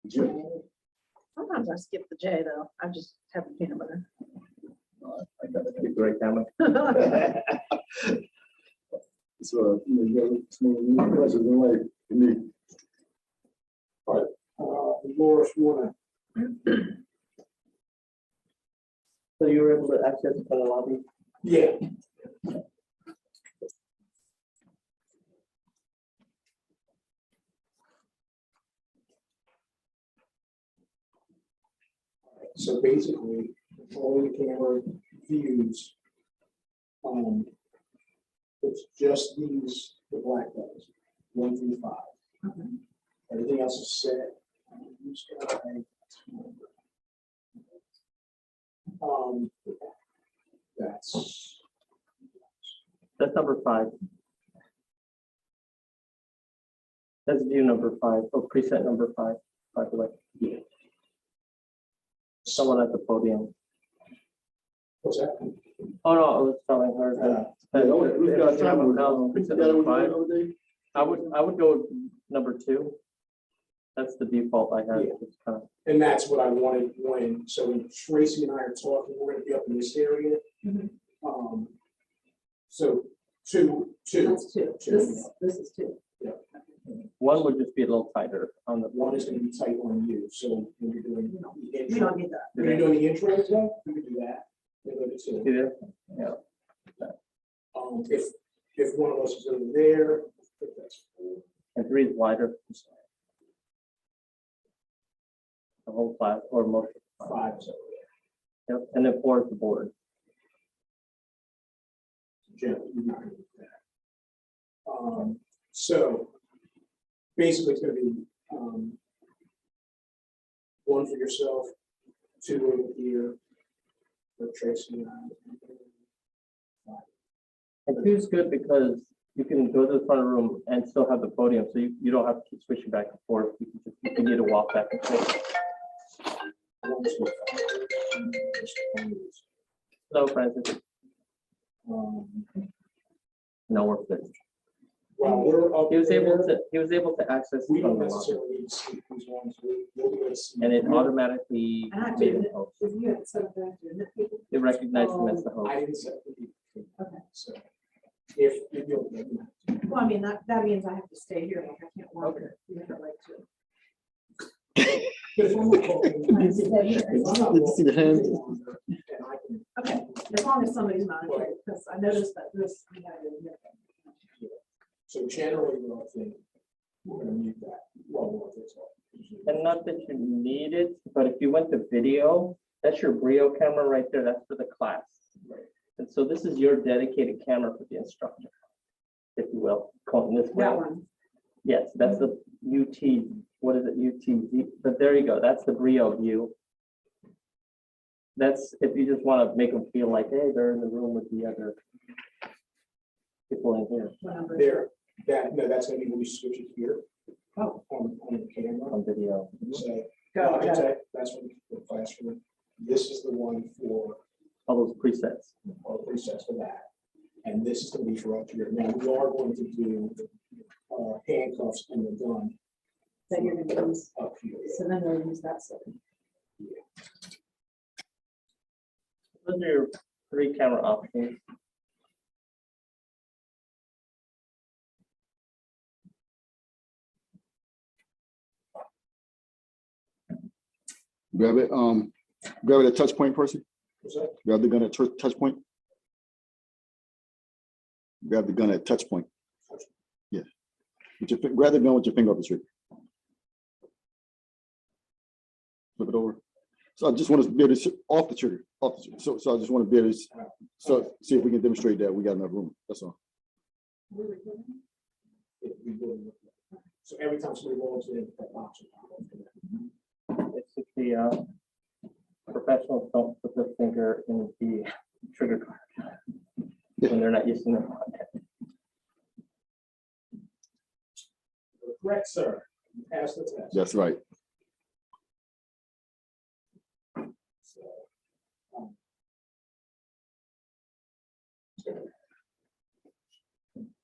Sometimes I skip the J though. I just have the peanut butter. I got to keep the right camera. So, pleasure in life for me. Laura, if you wanna, So you were able to access the lobby? yeah. So basically, all the camera views, it's just these, the black ones, 1 through 5. Okay. Everything else is set. That's, That's number 5. That's view number 5, or preset number 5, by the way. Someone at the podium. what's that? Oh, no, I was telling her that. We've got time. Preset number 5. I would go with number 2. That's the default I have. Yeah. It's kind of, And that's what I wanted when, so when Tracy and I are talking, we're gonna be up in this area. Mhm. So two. That's 2. This is 2. one would just be a little tighter on the One is gonna be tight on you, so when you're doing the We intro, don't need that. when you're doing the intro as well, you can do that. Then go to two. See there? Yeah. If one of us is over there, I think that's 4. And 3 is wider. The whole class or most. 5 is over there. Yep. And then 4 is the board. Generally, you're not gonna do that. So basically, it's gonna be one for yourself, 2 over here for Tracy and I. And 2 is good because you can go to the front of the room and still have the podium, so you don't have to keep switching back and forth. You can just, if you need to walk back and forth. Hello, Francis. No, we're good. While we're up He was able there, to access we from don't the lobby, necessarily need to see who's on, so we'll be able to see. and it automatically And I made did it host. it. You had said that, didn't it? It recognized him as the I host. didn't set the. Okay. So if you'll. Well, I mean, that means I have to stay here. Like I can't walk. Okay. You have to like to. If I'm walking- I stay here. if I'm not Did you see the hand? walking, then I can- Okay, as long as somebody's monitoring, because I noticed that this, we had it in there. So generally, what I think, we're gonna mute that. Well, we'll take it. And not that you need it, but if you went to video, that's your Brio camera right there. That's for the class. And so this is your dedicated camera for the instructor, if you will, calling this way. That one. Yes, that's the UT, what is it, UTZ? But there you go. That's the Brio view. That's if you just want to make them feel like, hey, they're in the room with the other people in here What number? There, no, that's gonna be when you switch it here. Oh. On the camera. on video. Say, Go, I got it. that's when the classroom. This is the one for All those presets. our presets for that. And this is gonna be for up here. Now, we are going to do handcuffs and the gun That you're gonna use. up here. So then they'll use that setting. Those are your 3 camera options. Grab it, grab it at touch point person. What's that? Grab the gun at touch point. Grab the gun at touch point. Yeah. Grab the gun with your finger off the trigger. Flip it over. So I just want to be able to off the trigger, So I just want to be able to, so see if we can demonstrate that we got enough room. That's all. So every time somebody walks in, that box will pop up. Basically, professionals don't put their finger in the trigger guard when they're not using their contact. Correct, sir. You passed the test. That's right. So,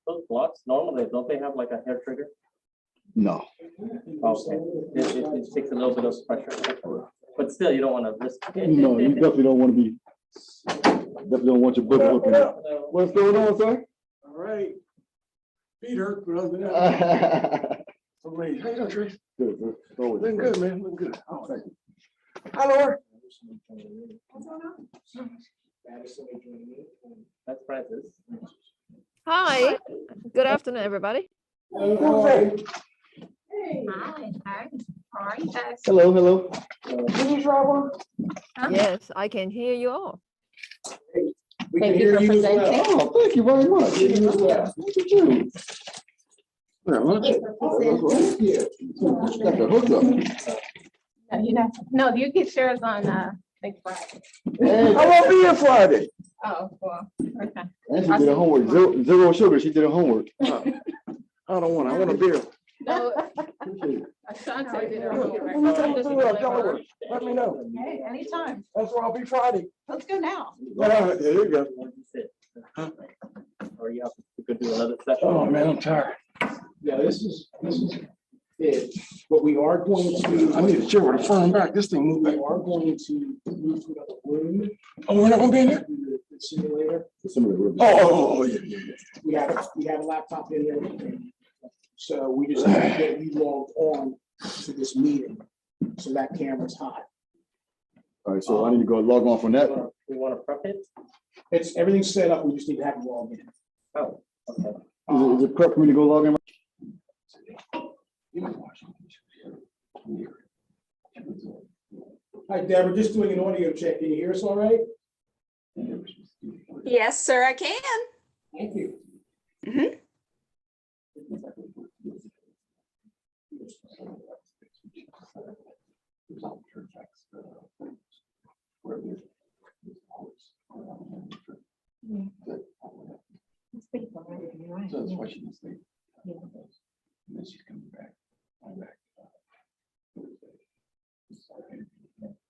Those blocks, normally, don't they have like a hair trigger? No, Okay. It takes a little bit of pressure, but still, you don't want to risk. no, you definitely don't want to be, definitely don't want your book looking at. What's going on, sir? All right. Peter, good afternoon. Good, How you doing, Trace? good. Go with it. Looking good, man, looking good. Oh, thank you. Hi, Laura. What's going on? That's Francis. Hi, good afternoon, everybody. Hey, Hi, hi. How are you guys? Hello, hello. Can you travel? Yes, I can hear you all. We can Thank you hear for you as well. presenting. Oh, thank you very much. Hear you as well. Look at you. Yeah, huh? That's like a hookup. No, you get shares on Big Friday. I won't be here Friday. Oh, well, okay. And she did her homework. Zero sugar. She did her homework. I want a beer. No, Appreciate it. Asante did her Let homework. Let me know. hey, anytime. That's where I'll be Friday. Let's go now. Yeah, there you go. Or you have to go do another session. Oh, man, I'm tired. Yeah, this is it. But we are going to. I need a chair with a firm back. This thing moved We back. are going to move to another room. Oh, we're not gonna be in here? The simulator. Oh, yeah, yeah, yeah. We have a laptop in there. So we just have to get you logged on to this meeting. So that camera's hot. All right, so I need to go log on from that. We want to prep it? It's, everything's set up. We just need to have you logged in. Oh, okay. Is it prep for me to go log in? Hi, Deborah, just doing an audio check. Can you hear us all right? Yes, sir, I can. Thank you. So that's why she didn't stay. And then she's coming back.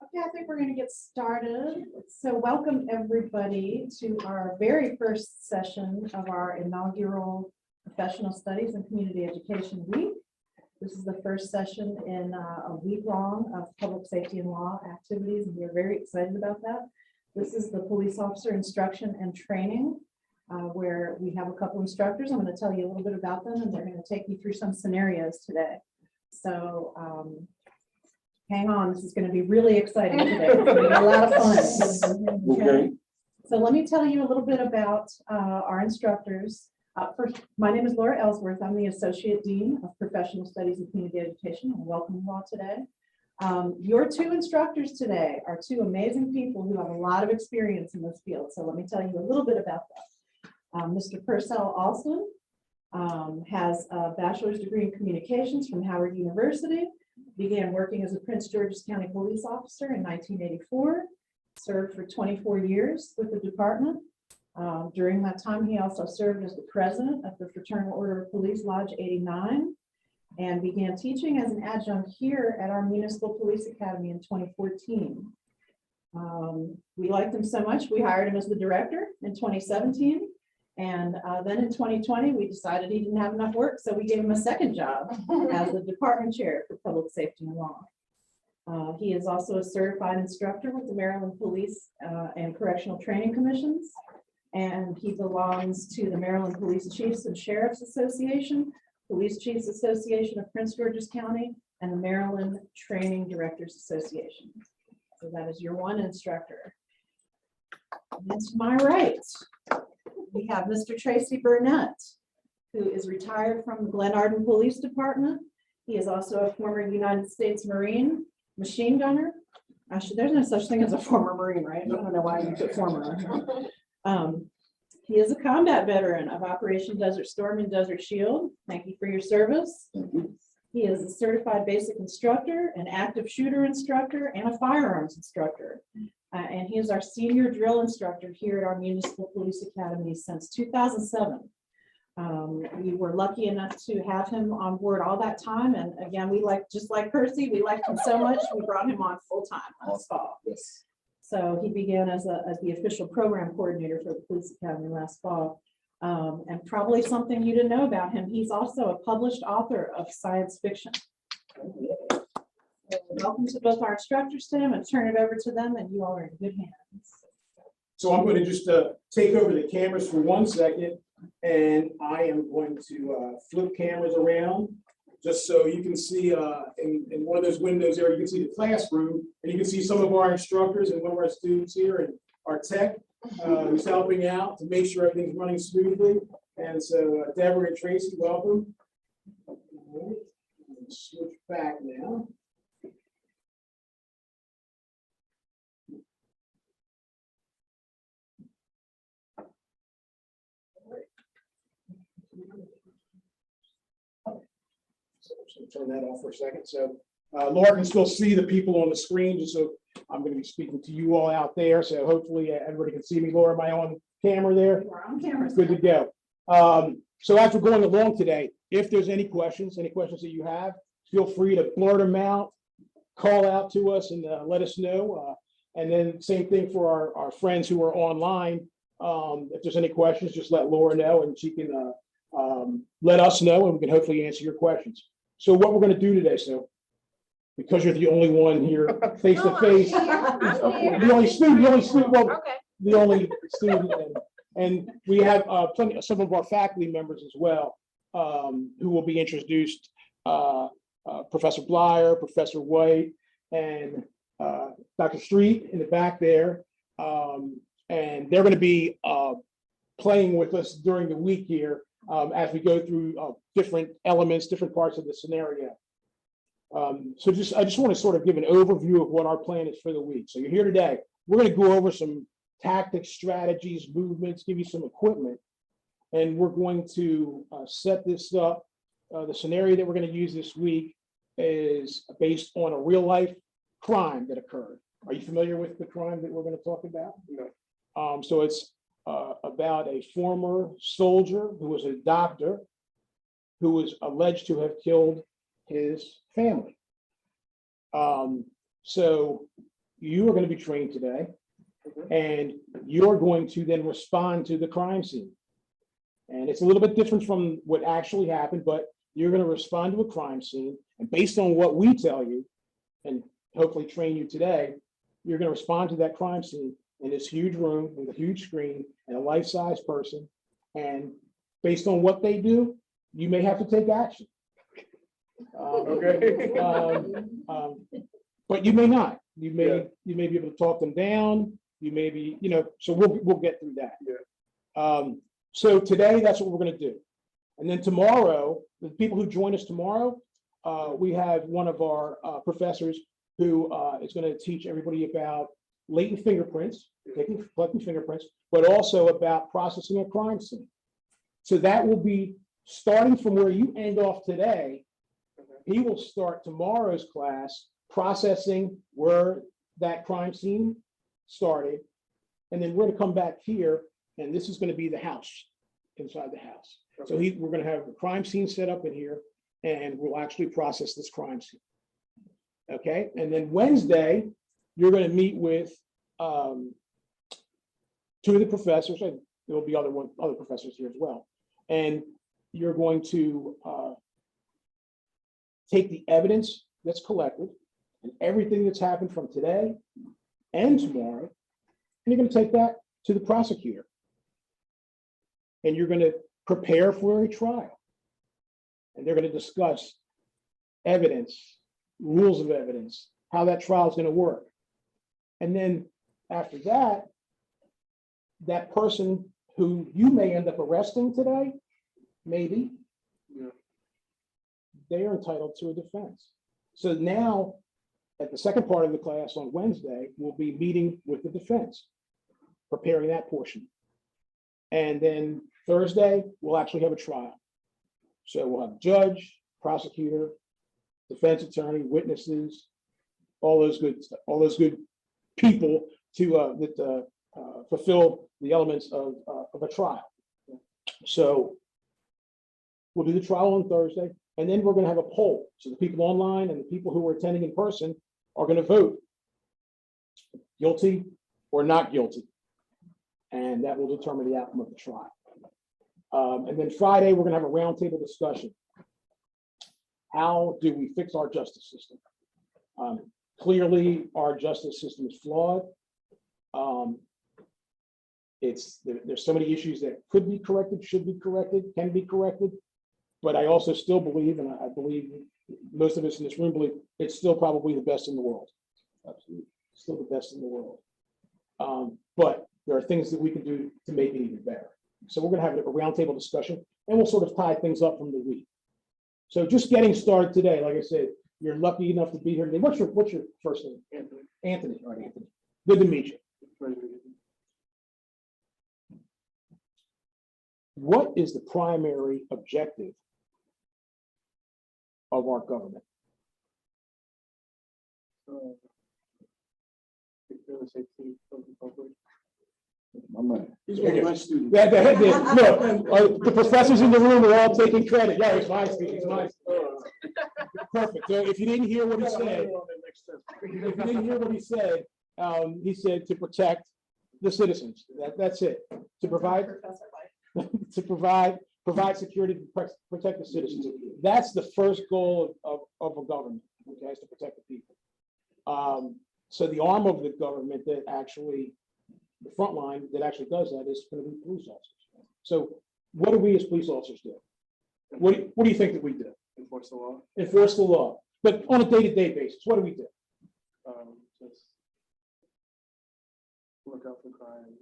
Okay, I think we're gonna get started. So welcome everybody to our very first session of our inaugural Professional Studies and Community Education Week. This is the first session in a week long of public safety and law activities, and we're very excited about that. This is the police officer instruction and training, where we have a couple instructors. I'm going to tell you a little bit about them, and they're going to take you through some scenarios today. So hang on, this is going to be really exciting today. It's going to be a lot of fun. Okay. So let me tell you a little bit about our instructors. First, my name is Laura Ellsworth. I'm the Associate Dean of Professional Studies and Community Education. I welcome you all today. Your two instructors today are two amazing people who have a lot of experience in this field. So let me tell you a little bit about that. Mr. Purcell Alston has a bachelor's degree in communications from Howard University, began working as a Prince George's County police officer in 1984, served for 24 years with the department. During that time, he also served as the president of the Fraternal Order of Police Lodge 89 and began teaching as an adjunct here at our Municipal Police Academy in 2014. We liked him so much, we hired him as the director in 2017. And then in 2020, we decided he didn't have enough work, so we gave him a second job as the department chair for public safety and law. He is also a certified instructor with the Maryland Police and Correctional Training Commissions. And he belongs to the Maryland Police Chiefs and Sheriffs Association, Police Chiefs Association of Prince George's County, and the Maryland Training Directors Association. So that is your one instructor. And to my right, we have Mr. Tracy Burnett, who is retired from the Glen Arden Police Department. He is also a former United States Marine machine gunner. Actually, there's no such thing as a former Marine, right? I don't know why you put former. He is a combat veteran of Operation Desert Storm and Desert Shield. Thank you for your service. He is a certified basic instructor, an active shooter instructor, and a firearms instructor. And he is our senior drill instructor here at our Municipal Police Academy since 2007. We were lucky enough to have him on board all that time. And again, just like Percy, we liked him so much, we brought him on full time last fall. Yes. So he began as the official program coordinator for the Police Academy last fall. And probably something you didn't know about him. He's also a published author of science fiction. So welcome to both our instructors today. I'm going to turn it over to them, and you all are in good hands. So I'm going to just take over the cameras for 1 second, and I am going to flip cameras around just so you can see in one of those windows there, you can see the classroom, and you can see some of our instructors and one of our students here and our tech who's helping out to make sure everything's running smoothly. And so Deborah and Tracy, welcome. All right, switch back now. So turn that off for a second. So Laura can still see the people on the screen, just so I'm going to be speaking to you all out there. So hopefully everybody can see me. Laura, am I on camera there? You are on camera. Good to go. So as we're going along today, if there's any questions that you have, feel free to blurt them out, call out to us and let us know. And then same thing for our friends who are online. If there's any questions, just let Laura know and she can let us know and we can hopefully answer your questions. So what we're going to do today, so because you're the only one here face to face, the only student, well, Okay. the only student, and we have some of our faculty members as well, who will be introduced, Professor Blyer, Professor White, and Dr. Street in the back there. And they're going to be playing with us during the week here as we go through different elements, different parts of the scenario. So I just want to sort of give an overview of what our plan is for the week. So you're here today. We're going to go over some tactics, strategies, movements, give you some equipment, and we're going to set this up. The scenario that we're going to use this week is based on a real life crime that occurred. Are you familiar with the crime that we're going to talk about? No. So it's about a former soldier who was a doctor who was alleged to have killed his family. So you are going to be trained today, and you're going to then respond to the crime scene. And it's a little bit different from what actually happened, but you're going to respond to a crime scene, and based on what we tell you, and hopefully train you today, you're going to respond to that crime scene in this huge room with a huge screen and a life-size person. And based on what they do, you may have to take action. But you may not. You may be able to talk them down. You may be, so we'll get through that. So today, that's what we're going to do. And then tomorrow, the people who join us tomorrow, we have one of our professors who is going to teach everybody about latent fingerprints, collecting fingerprints, but also about processing a crime scene. So that will be starting from where you end off today. He will start tomorrow's class processing where that crime scene started. And then we're going to come back here, and this is going to be the house, inside the house. So we're going to have the crime scene set up in here, and we'll actually process this crime scene. Okay, and then Wednesday, you're going to meet with two of the professors, and there will be other professors here as well. And you're going to take the evidence that's collected and everything that's happened from today and tomorrow, and you're going to take that to the prosecutor. And you're going to prepare for a trial. And they're going to discuss evidence, rules of evidence, how that trial is going to work. And then after that, that person who you may end up arresting today, maybe, they are entitled to a defense. So now, at the second part of the class on Wednesday, we'll be meeting with the defense, preparing that portion. And then Thursday, we'll actually have a trial. So we'll have judge, prosecutor, defense attorney, witnesses, all those good people to fulfill the elements of a trial. So we'll do the trial on Thursday, and then we're going to have a poll. So the people online and the people who are attending in person are going to vote guilty or not guilty. And that will determine the outcome of the trial. And then Friday, we're gonna have a roundtable discussion. How do we fix our justice system? Clearly, our justice system is flawed. There's so many issues that could be corrected, should be corrected, can be corrected. But I also still believe, and I believe most of us in this room believe, it's still probably the best in the world. Absolutely, still the best in the world. But there are things that we can do to make it even better. So we're gonna have a roundtable discussion, and we'll sort of tie things up from the week. So just getting started today, like I said, you're lucky enough to be here today. What's your first name? Anthony. Anthony. All right, Anthony. Good to meet you. What is the primary objective of our government? My man. He's one of my students. Look, the professors in the room are all taking credit. Yeah, it's my speech, it's my speech. Perfect. So if you didn't hear what he said, he said to protect the citizens. That's it. To provide, provide security to protect the citizens. That's the first goal of a government, okay, is to protect the people. So the arm of the government that actually, the front line that actually does that is going to be police officers. So what do we as police officers do? What do you think that we do? Enforce the law. Enforce the law. But on a day-to-day basis, what do we do? Just look out for crime and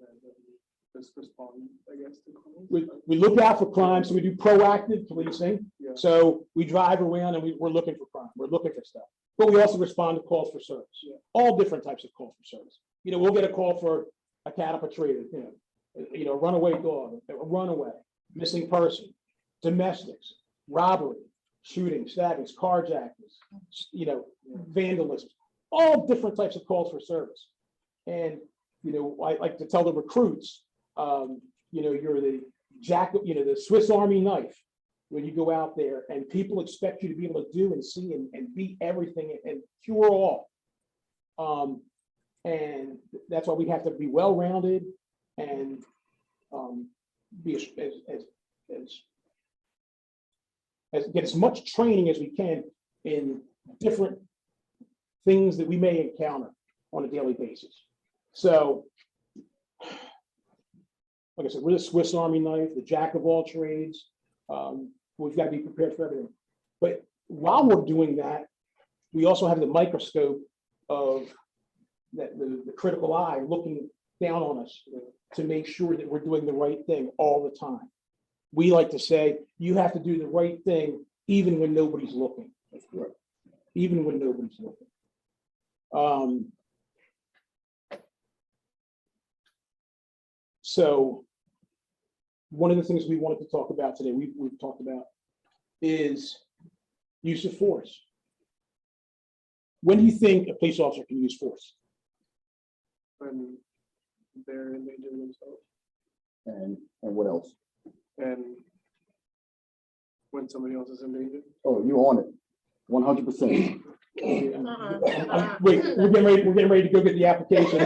just respond, I guess, to crime. We look out for crime, so we do proactive policing. Yeah. So we drive around and we're looking for crime. We're looking for stuff. But we also respond to calls for service. Yeah. All different types of calls for service. We'll get a call for a cat up a tree, a runaway dog, a runaway, missing person, domestics, robbery, shooting, stabbings, carjackings, vandalism, all different types of calls for service. And, I like to tell the recruits, you're the the Swiss Army knife when you go out there, and people expect you to be able to do and see and beat everything and cure all. And that's why we have to be well-rounded and be get as much training as we can in different things that we may encounter on a daily basis. So, like I said, we're the Swiss Army knife, the jack of all trades. We've got to be prepared for everything. But while we're doing that, we also have the microscope of the critical eye looking down on us to make sure that we're doing the right thing all the time. We like to say, you have to do the right thing even when nobody's looking. That's correct. Even when nobody's looking. So one of the things we wanted to talk about today, we've talked about, is use of force. When do you think a police officer can use force? When they're endangering themselves. And what else? And when somebody else is in danger. Oh, you on it. 100%. Wait, we're getting ready to go get the application.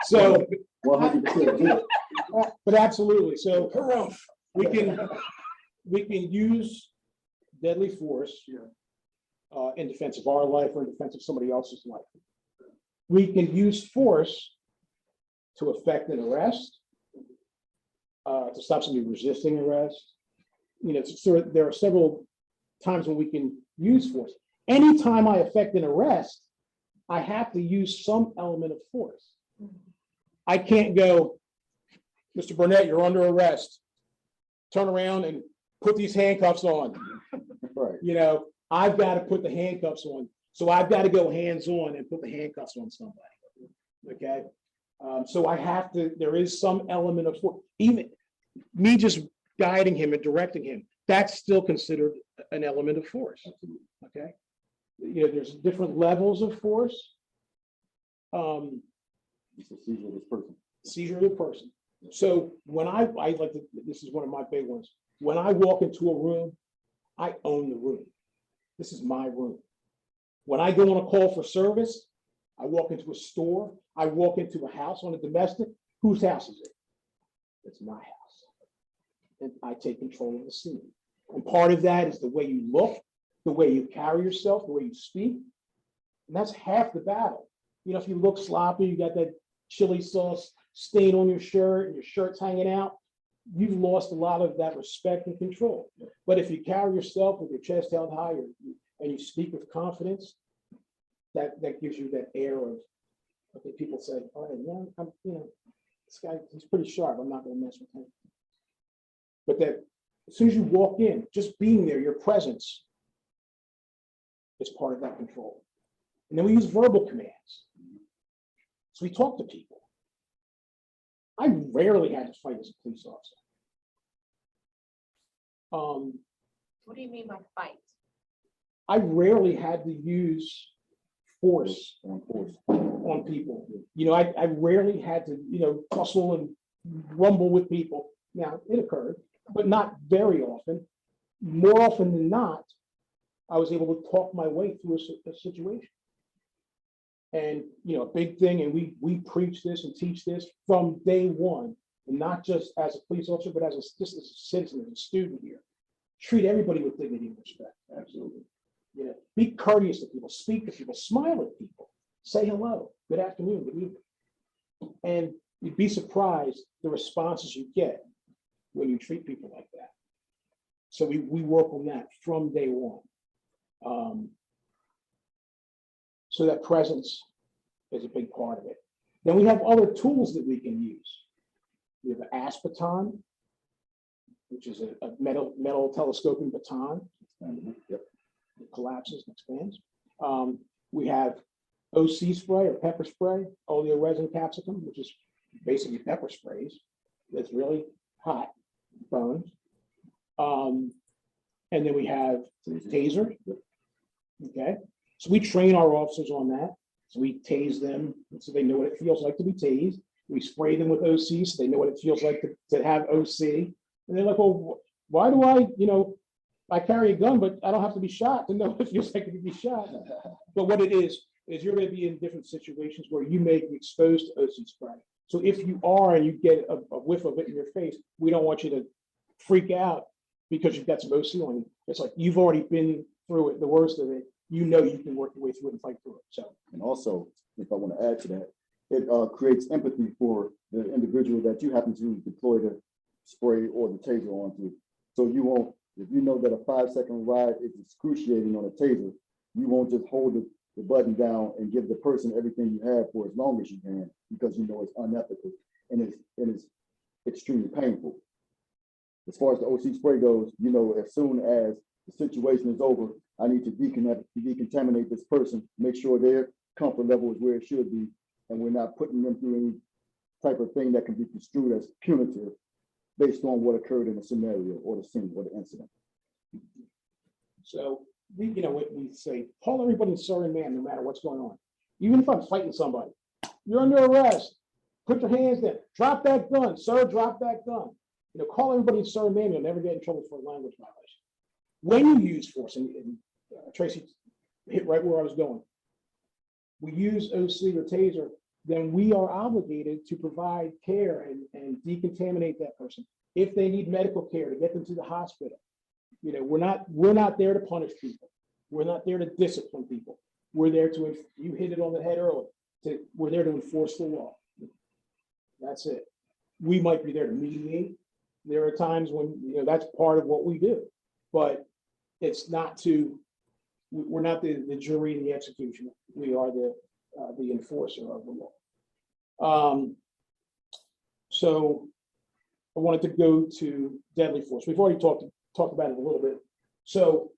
So 100%. but absolutely. So we can use deadly force in defense of our life or in defense of somebody else's life. We can use force to effect an arrest, to stop somebody resisting arrest. So there are several times when we can use force. Anytime I effect an arrest, I have to use some element of force. I can't go, Mr. Burnett, you're under arrest. Turn around and put these handcuffs on. Right. I've got to put the handcuffs on. So I've got to go hands-on and put the handcuffs on somebody. Okay. So I have to, there is some element of force. Even me just guiding him and directing him, that's still considered an element of force. Okay. There's different levels of force. It's a seizure of this person. Seizure of the person. So when I like to, this is one of my big ones. When I walk into a room, I own the room. This is my room. When I go on a call for service, I walk into a store, I walk into a house on a domestic. Whose house is it? It's my house. and I take control of the scene. And part of that is the way you look, the way you carry yourself, the way you speak. And that's half the battle. You know, if you look sloppy, you got that chili sauce stain on your shirt and your shirt's hanging out, you've lost a lot of that respect and control. But if you carry yourself with your chest held high and you speak with confidence, that gives you that air of, okay, people say, all right, yeah, this guy, he's pretty sharp. I'm not going to mess with him. But that as soon as you walk in, just being there, your presence is part of that control. And then we use verbal commands. So we talk to people. I rarely had to fight as a police officer. What do you mean by fight? I rarely had to use force On course. on people. You know, I rarely had to, tussle and rumble with people. Now, it occurred, but not very often. More often than not, I was able to talk my way through a situation. And, a big thing, and we preach this and teach this from day one, and not just as a police officer, but just as a citizen, as a student here. Treat everybody with dignity and respect. Absolutely. Be courteous to people, speak to people, smile at people, say hello, good afternoon, good evening. And you'd be surprised the responses you get when you treat people like that. So we work on that from day one. So that presence is a big part of it. Then we have other tools that we can use. We have an ASPATON, which is a metal telescoping baton. Yep. It collapses and expands. We have OC spray or pepper spray, oleoresin capsicum, which is basically pepper sprays. That's really hot, burns. And then we have taser. Okay, so we train our officers on that. So we tase them so they know what it feels like to be tased. We spray them with OC so they know what it feels like to have OC. And they're like, well, why do I carry a gun, but I don't have to be shot to know what it feels like to be shot. But what it is you're going to be in different situations where you may be exposed to OC spray. So if you are and you get a whiff of it in your face, we don't want you to freak out because you've got some OC on you. It's like you've already been through it, the worst of it. You can work your way through it and fight through it. So, And also, if I want to add to that, it creates empathy for the individual that you happen to deploy the spray or the taser onto. So you won't, if you know that a 5-second ride is excruciating on a taser, you won't just hold the button down and give the person everything you have for as long as you can, because you know it's unethical and it's extremely painful. As far as the OC spray goes, as soon as the situation is over, I need to decontaminate this person, make sure their comfort level is where it should be, and we're not putting them through any type of thing that can be construed as punitive based on what occurred in the scenario or the scene or the incident. So we say, call everybody sir and ma'am, no matter what's going on. Even if I'm fighting somebody, you're under arrest. Put your hands down. Drop that gun, sir. Drop that gun. Call everybody sir and ma'am. You'll never get in trouble for a language violation. When you use force, and Tracy hit right where I was going. We use OC or taser, then we are obligated to provide care and decontaminate that person. If they need medical care, to get them to the hospital. We're not there to punish people. We're not there to discipline people. We're there to, you hit it on the head early, we're there to enforce the law. That's it. We might be there to mediate. There are times when, that's part of what we do, but it's not we're not the jury and the executioner. We are the enforcer of the law. So I wanted to go to deadly force. We've already talked about it a little bit. So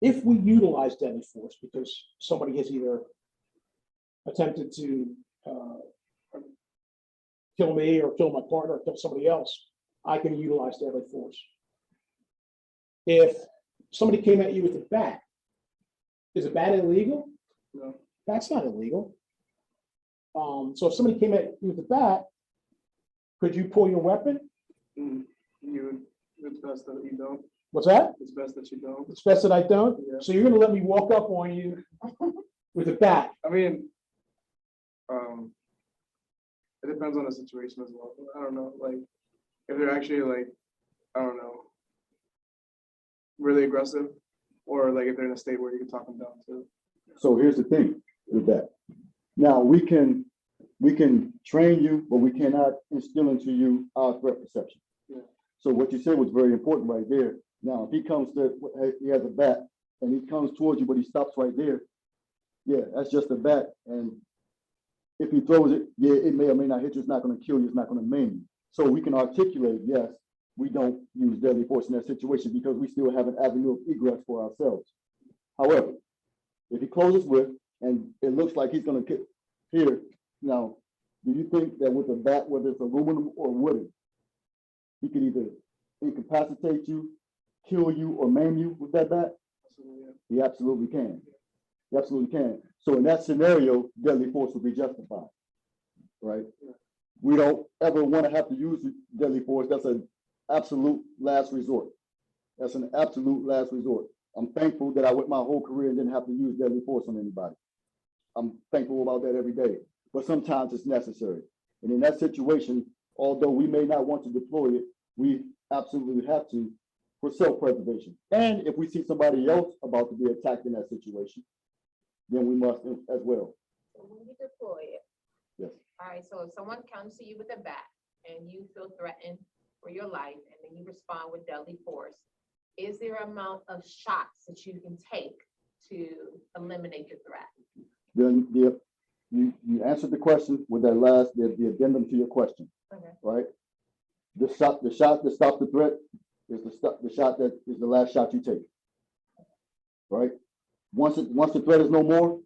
if we utilize deadly force because somebody has either attempted to kill me or kill my partner or kill somebody else, I can utilize deadly force. If somebody came at you with a bat, is a bat illegal? No. That's not illegal. So if somebody came at you with a bat, could you pull your weapon? It's best that you don't. What's that? It's best that you don't. It's best that I don't. Yeah. So you're going to let me walk up on you with a bat? I mean, it depends on the situation as well. I don't know, like if they're actually like really aggressive, or like if they're in a state where you can talk them down too. So here's the thing with that. Now, we can train you, but we cannot instill into you our threat perception. Yeah. So what you said was very important right there. Now, if he comes to, he has a bat and he comes towards you, but he stops right there. Yeah, that's just a bat. And if he throws it, yeah, it may or may not hit you. It's not going to kill you. It's not going to maim you. So we can articulate, yes, we don't use deadly force in that situation because we still have an avenue of egress for ourselves. However, if he closes with, and it looks like he's going to get here, now, do you think that with a bat, whether it's aluminum or wooden, he could either incapacitate you, kill you, or maim you with that bat? Absolutely, He absolutely can. He absolutely can. So in that scenario, deadly force would be justified, right? We don't ever want to have to use deadly force. That's an absolute last resort. That's an absolute last resort. I'm thankful that I went my whole career and didn't have to use deadly force on anybody. I'm thankful about that every day, but sometimes it's necessary. And in that situation, although we may not want to deploy it, we absolutely have to for self-preservation. And if we see somebody else about to be attacked in that situation, then we must as well. So when you deploy it, Yes. all right, so if someone comes to you with a bat and you feel threatened for your life and then you respond with deadly force, is there an amount of shots that you can take to eliminate the threat? Then you answered the question with that last, the addendum to your question, Okay. right? The shot that stops the threat is the shot that is the last shot you take, right? Once the threat is no more,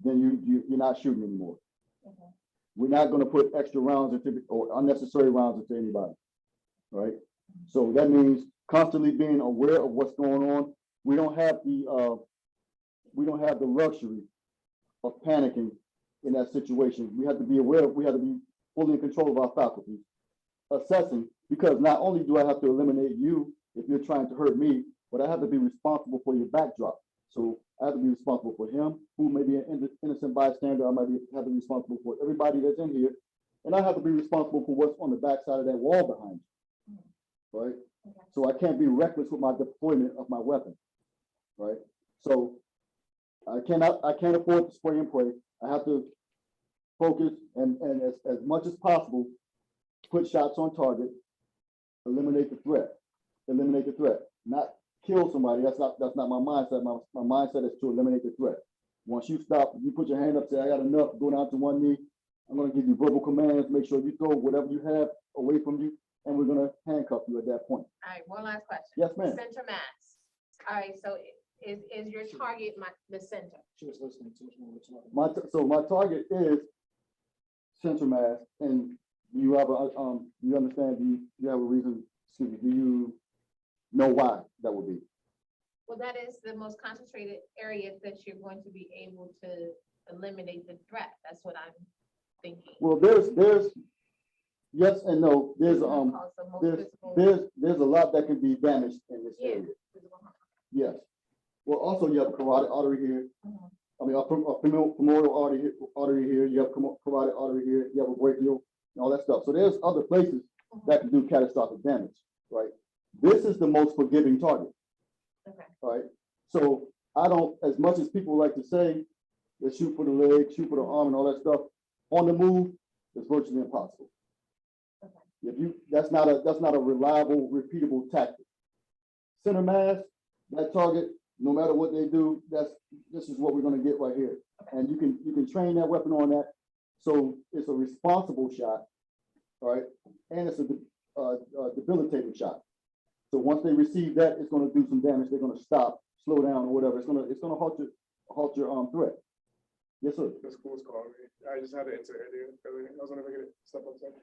then you're not shooting anymore. Okay. We're not going to put extra rounds into or unnecessary rounds into anybody, right? So that means constantly being aware of what's going on. We don't have the luxury of panicking in that situation. We have to be aware we have to be fully in control of our faculties, assessing, because not only do I have to eliminate you if you're trying to hurt me, but I have to be responsible for your backdrop. So I have to be responsible for him, who may be an innocent bystander. I might have to be responsible for everybody that's in here. And I have to be responsible for what's on the backside of that wall behind you, right? Okay. So I can't be reckless with my deployment of my weapon, right? So I can't afford to spray and pray. I have to focus and as much as possible, put shots on target, eliminate the threat, not kill somebody. That's not my mindset. My mindset is to eliminate the threat. Once you stop, you put your hand up, say, I got enough, go down to one knee. I'm going to give you verbal commands, make sure you throw whatever you have away from you, and we're going to handcuff you at that point. All right, one last question. Yes, ma'am. Center mass. All right, so is your target the center? She was listening to us. So my target is center mass, and you have you understand? Do you have a reason? Excuse me. Do you know why that would be? Well, that is the most concentrated area that you're going to be able to eliminate the threat. That's what I'm thinking. Well, there's yes and no. There's a lot that can be damaged in this area. Yes. Well, also you have a carotid artery here. Mhm. I mean, a femoral artery here. You have carotid artery here. You have a brachial and all that stuff. So there's other places that can do catastrophic damage, right? This is the most forgiving target. Okay. Right. So I don't, as much as people like to say, they shoot for the leg, shoot for the arm, and all that stuff. On the move, it's virtually impossible. Okay. That's not a reliable, repeatable tactic. Center mass, that target, no matter what they do, this is what we're going to get right here. Okay. And you can train that weapon on that. So it's a responsible shot, right? And it's a debilitating shot. So once they receive that, it's going to do some damage. They're going to stop, slow down, or whatever. It's going to halt your threat. Yes, sir. The school's calling me. I just had to answer earlier. I was wondering if I could step outside.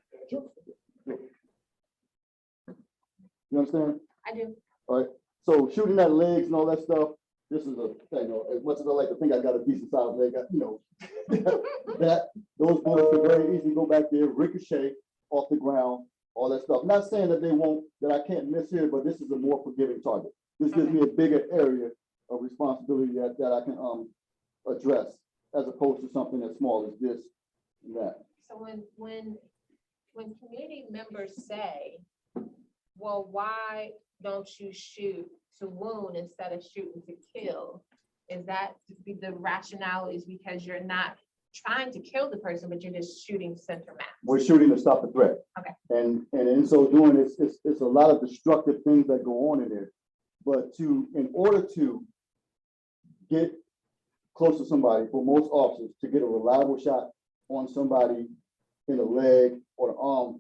You understand? I do. All right. So shooting at legs and all that stuff. This is as much as I like to think I got a decent sized leg, that those bullets can very easily go back there, ricochet off the ground, all that stuff. Not saying that that I can't miss here, but this is a more forgiving target. This gives me a bigger area of responsibility that I can address, as opposed to something as small as this and that. So when community members say well, why don't you shoot to wound instead of shooting to kill? Is that the rationale is because you're not trying to kill the person, but you're just shooting center mass? We're shooting to stop the threat. Okay. And in so doing, it's a lot of destructive things that go on in there. But in order to get close to somebody, for most officers, to get a reliable shot on somebody in the leg or the arm,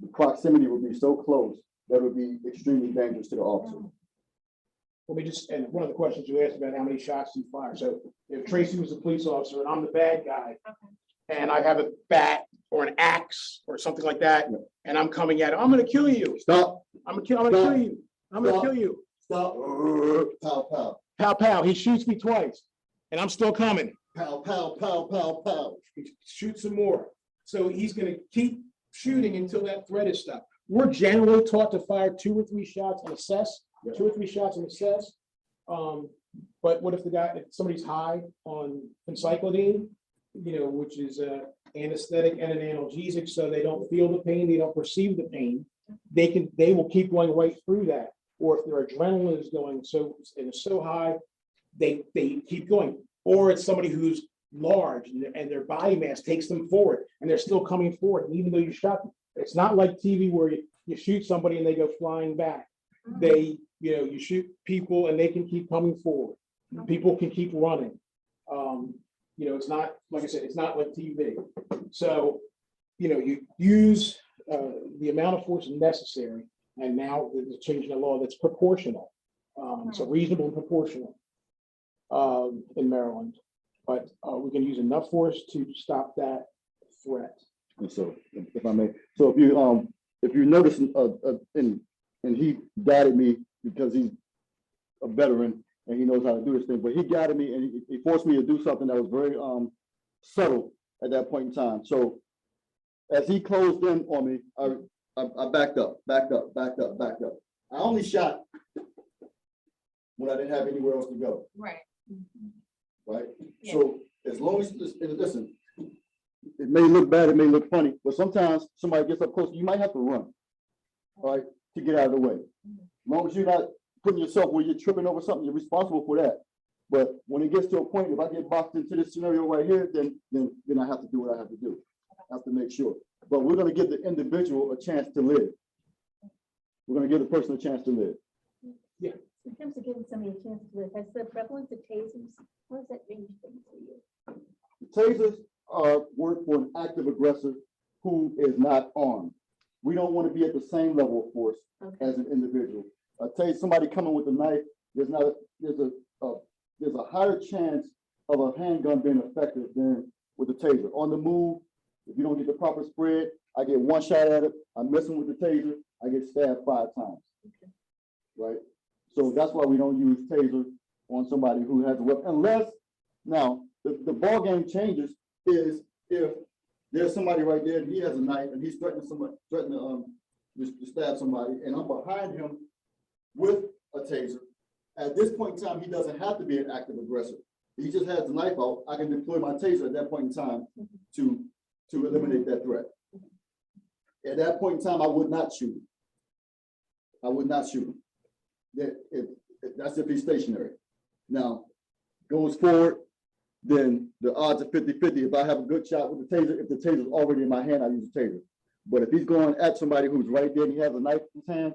the proximity would be so close that it would be extremely dangerous to the officer. Let me just, and one of the questions you asked about how many shots do you fire? So if Tracy was a police officer and I'm the bad guy, and I have a bat or an axe or something like that, and I'm coming at him, I'm gonna kill you. Stop, I'm gonna kill you. I'm gonna kill you. stop, pow, pow, Pow, pow. He shoots me twice and I'm still coming. pow, pow, pow, pow, pow. He shoots some more. So he's gonna keep shooting until that threat is stopped. We're generally taught to fire 2 or 3 shots and assess, 2 or 3 shots and assess. But what if if somebody's high on phencyclidine, which is a anesthetic and an analgesic, so they don't feel the pain, they don't perceive the pain, they will keep going right through that. Or if their adrenaline is going so high, they keep going. Or it's somebody who's large and their body mass takes them forward and they're still coming forward. And even though you shot them, it's not like TV where you shoot somebody and they go flying back. You shoot people and they can keep coming forward. People can keep running. It's not, like I said, it's not like TV. So, you use the amount of force necessary. And now there's a change in the law that's proportional. So reasonable and proportional in Maryland. But we can use enough force to stop that threat. And so, if I may, so if you notice, and he guided me because he's a veteran and he knows how to do this thing, but he guided me and he forced me to do something that was very subtle at that point in time. So as he closed in on me, I backed up. I only shot when I didn't have anywhere else to go. Right. Right? Yeah. So as long as, listen, it may look bad, it may look funny, but sometimes somebody gets up close, you might have to run, all right, to get out of the way. As long as you're not putting yourself where you're tripping over something, you're responsible for that. But when it gets to a point, if I get boxed into this scenario right here, then I have to do what I have to do. I have to make sure. But we're going to give the individual a chance to live. We're going to give the person a chance to live. In terms of giving somebody a chance to live, has the prevalence of tasers, what does that mean for you? Tasers work for an active aggressor who is not armed. We don't want to be at the same level of force as an individual. Somebody coming with a knife, there's a higher chance of a handgun being effective than with a taser. On the move, if you don't get the proper spread, I get 1 shot at it, I'm messing with the taser, I get stabbed 5 times. Right? So that's why we don't use taser on somebody who has a weapon, unless now the ball game changes is if there's somebody right there and he has a knife and he's threatening to stab somebody, and I'm behind him with a taser. At this point in time, he doesn't have to be an active aggressor. He just has the knife out. I can deploy my taser at that point in time to eliminate that threat. At that point in time, I would not shoot him. I would not shoot him. That's if he's stationary. Now, goes forward, then the odds are 50-50. If I have a good shot with the taser, if the taser is already in my hand, I use the taser. But if he's going at somebody who's right there and he has a knife in his hand,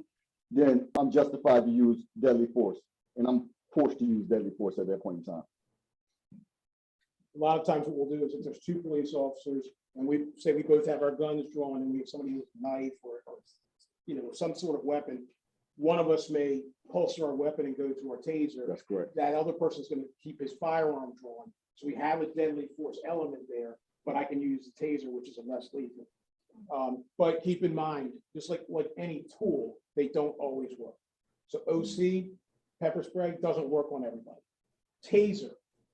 then I'm justified to use deadly force. And I'm forced to use deadly force at that point in time. A lot of times what we'll do is if there's 2 police officers and we say we both have our guns drawn and we have somebody with a knife or some sort of weapon, one of us may holster our weapon and go to our taser. That's correct. That other person's going to keep his firearm drawn. So we have a deadly force element there, but I can use the taser, which is a less lethal. But keep in mind, just like any tool, they don't always work. So OC, pepper spray, doesn't work on everybody. Taser,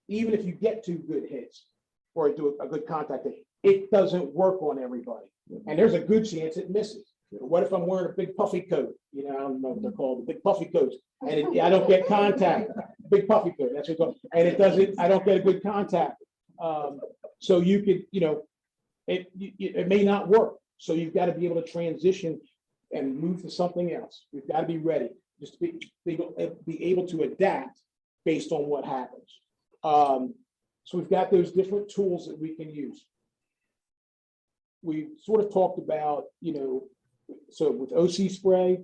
even if you get 2 good hits or do a good contact hit, it doesn't work on everybody. And there's a good chance it misses. What if I'm wearing a big puffy coat? I don't know what they're called, the big puffy coats, and I don't get contact. Big puffy coat, that's what it's called. And it doesn't, I don't get a good contact. So you could, it may not work. So you've got to be able to transition and move to something else. We've got to be ready, just to be able to adapt based on what happens. So we've got those different tools that we can use. We sort of talked about, so with OC spray,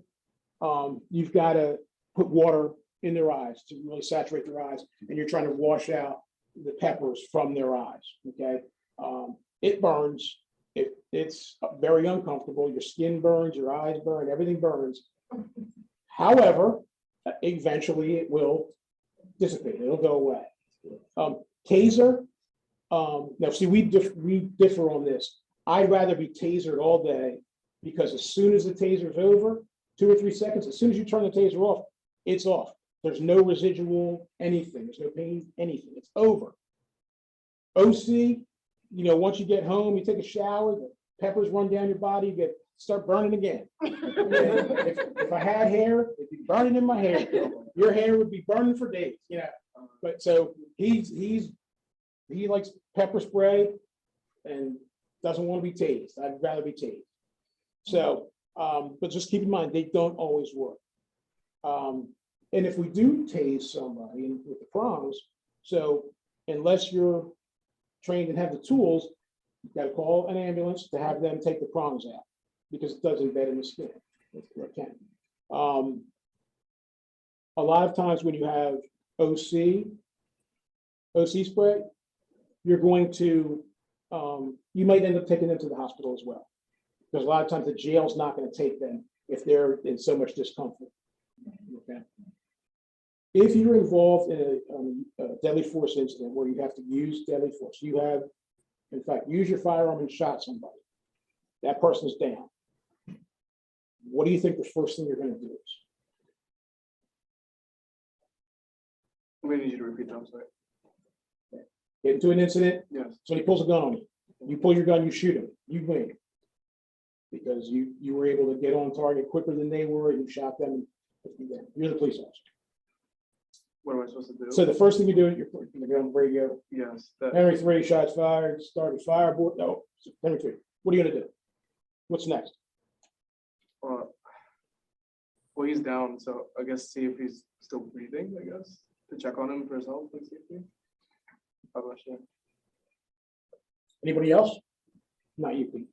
you've got to put water in their eyes to really saturate their eyes, and you're trying to wash out the peppers from their eyes, okay? It burns, it's very uncomfortable, your skin burns, your eyes burn, everything burns. However, eventually it will dissipate, it'll go away. Taser, now see, we differ on this. I'd rather be tasered all day, because as soon as the taser's over, 2 or 3 seconds, as soon as you turn the taser off, it's off. There's no residual anything, there's no pain, anything, it's over. OC, once you get home, you take a shower, the peppers run down your body, you start burning again. If I had hair, it'd be burning in my hair. Your hair would be burning for days, But so he likes pepper spray and doesn't want to be tased. I'd rather be tased. So, but just keep in mind, they don't always work. And if we do tase somebody with the prongs, so unless you're trained and have the tools, you've got to call an ambulance to have them take the prongs out, because it does embed in the skin. It can. A lot of times when you have OC spray, you're going to, you might end up taking them to the hospital as well. Because a lot of times the jail's not going to take them if they're in so much discomfort. Okay. If you're involved in a deadly force incident where you have to use deadly force, you have, in fact, use your firearm and shot somebody. That person's down. What do you think the first thing you're going to do is? I'm gonna need you to repeat that, I'm sorry. Get into an incident, Yes. somebody pulls a gun on you. You pull your gun, you shoot him, you win. Because you were able to get on target quicker than they were, you shot them, and you're the police officer. What am I supposed to do? So the first thing you do, you're going to get on the radio. Yes, Henry 3, shots fired, started fireboard. No, Henry 3. What are you going to do? What's next? well, he's down, so I guess see if he's still breathing, I guess, to check on him for his health and safety. I'm not sure. Anybody else? Not you, Pete.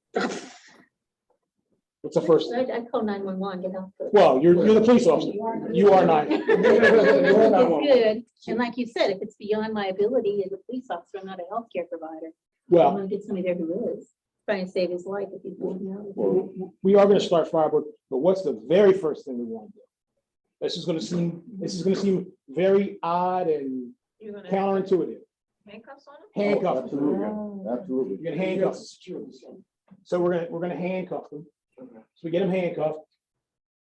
What's the first? I call 911, get help. Well, you're the police officer. You are not. It's good. And like you said, if it's beyond my ability as a police officer, I'm not a healthcare provider. I Well, want to get somebody there who is trying to save his life if he's bleeding out. we are going to start fireboard, but what's the very first thing we want to do? This is going to seem very odd and You're gonna counterintuitive. handcuffs on him? Handcuff. Absolutely, absolutely. You're gonna handcuff them. So we're gonna handcuff them. Okay. So we get them handcuffed,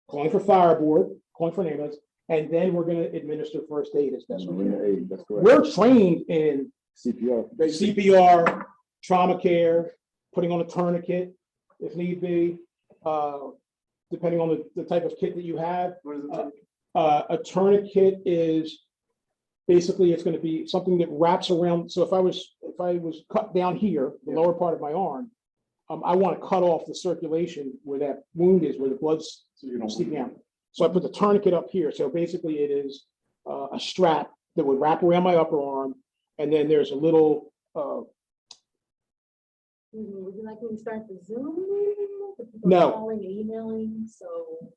calling for fireboard, calling for an ambulance, and then we're gonna administer first aid as best we can. That's correct. We're trained in CPR. CPR, trauma care, putting on a tourniquet if need be, depending on the type of kit that you have. What is it? A tourniquet is basically, it's going to be something that wraps around. So if I was cut down here, the lower part of my arm, I want to cut off the circulation where that wound is, where the blood's seeping out. So I put the tourniquet up here. So basically, it is a strap that would wrap around my upper arm, and then there's a little. Would you like me to start the Zoom meeting? With people No. Calling, emailing, so.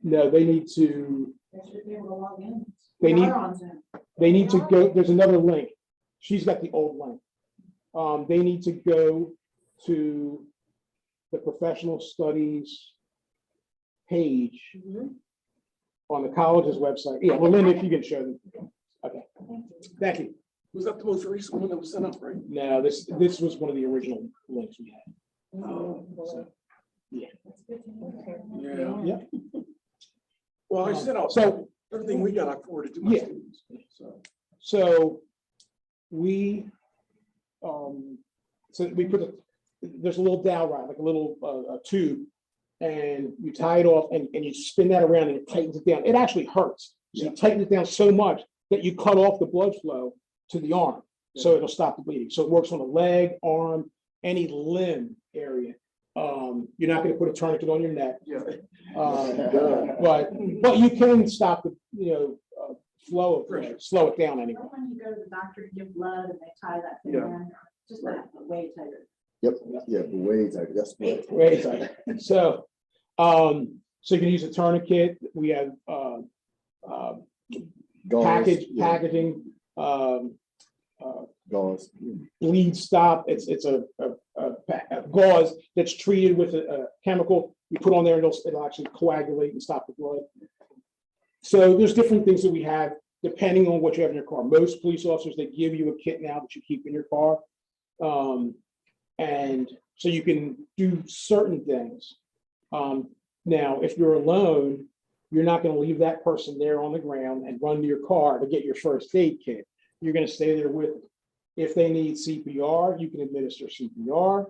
No, they need to. They should be able to log in. They We need- are on Zoom. They need to go, there's another link. She's got the old link. They need to go to the professional studies page Mhm. on the college's website. Yeah, well, Linda, if you can show them. Okay, thank you. Was that the most recent one that was sent out, right? No, this was one of the original links we had. Oh, That's good to know. Yeah. Yeah. Well, I sent out, So, everything we got, I forwarded to my Yeah. students. so we put there's a little dowel rod, like a little a tube, and you tie it off and you spin that around and it tightens it down. It actually hurts. So you tighten it down so much that you cut off the blood flow to the arm. So it'll stop the bleeding. So it works on the leg, arm, any limb area. You're not gonna put a tourniquet on your neck. Yeah. But you can stop the, flow of, slow it down anyway. When you go to the doctor to give blood and they tie that thing Yeah. in, just that way tighter. Yep, yeah, the way tighter, that's right. Wait, so, so you can use a tourniquet. We have, Gauze, yeah, packaging, gauze. bleed stop. It's a gauze that's treated with a chemical. You put on there and it'll actually coagulate and stop the blood. So there's different things that we have depending on what you have in your car. Most police officers, they give you a kit now that you keep in your car. And so you can do certain things. Now, if you're alone, you're not going to leave that person there on the ground and run to your car to get your first aid kit. You're going to stay there with them. If they need CPR, you can administer CPR.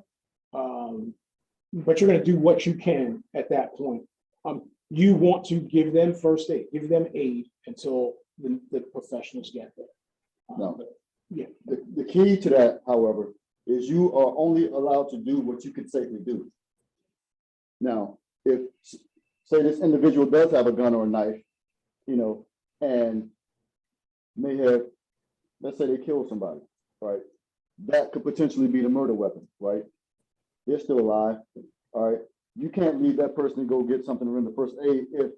But you're going to do what you can at that point. You want to give them first aid, give them aid until the professionals get there. No. But, yeah. The key to that, however, is you are only allowed to do what you can safely do. Now, if, say this individual does have a gun or a knife, and may have, let's say they killed somebody, right? That could potentially be the murder weapon, right? They're still alive, all right? You can't leave that person to go get something to render first aid if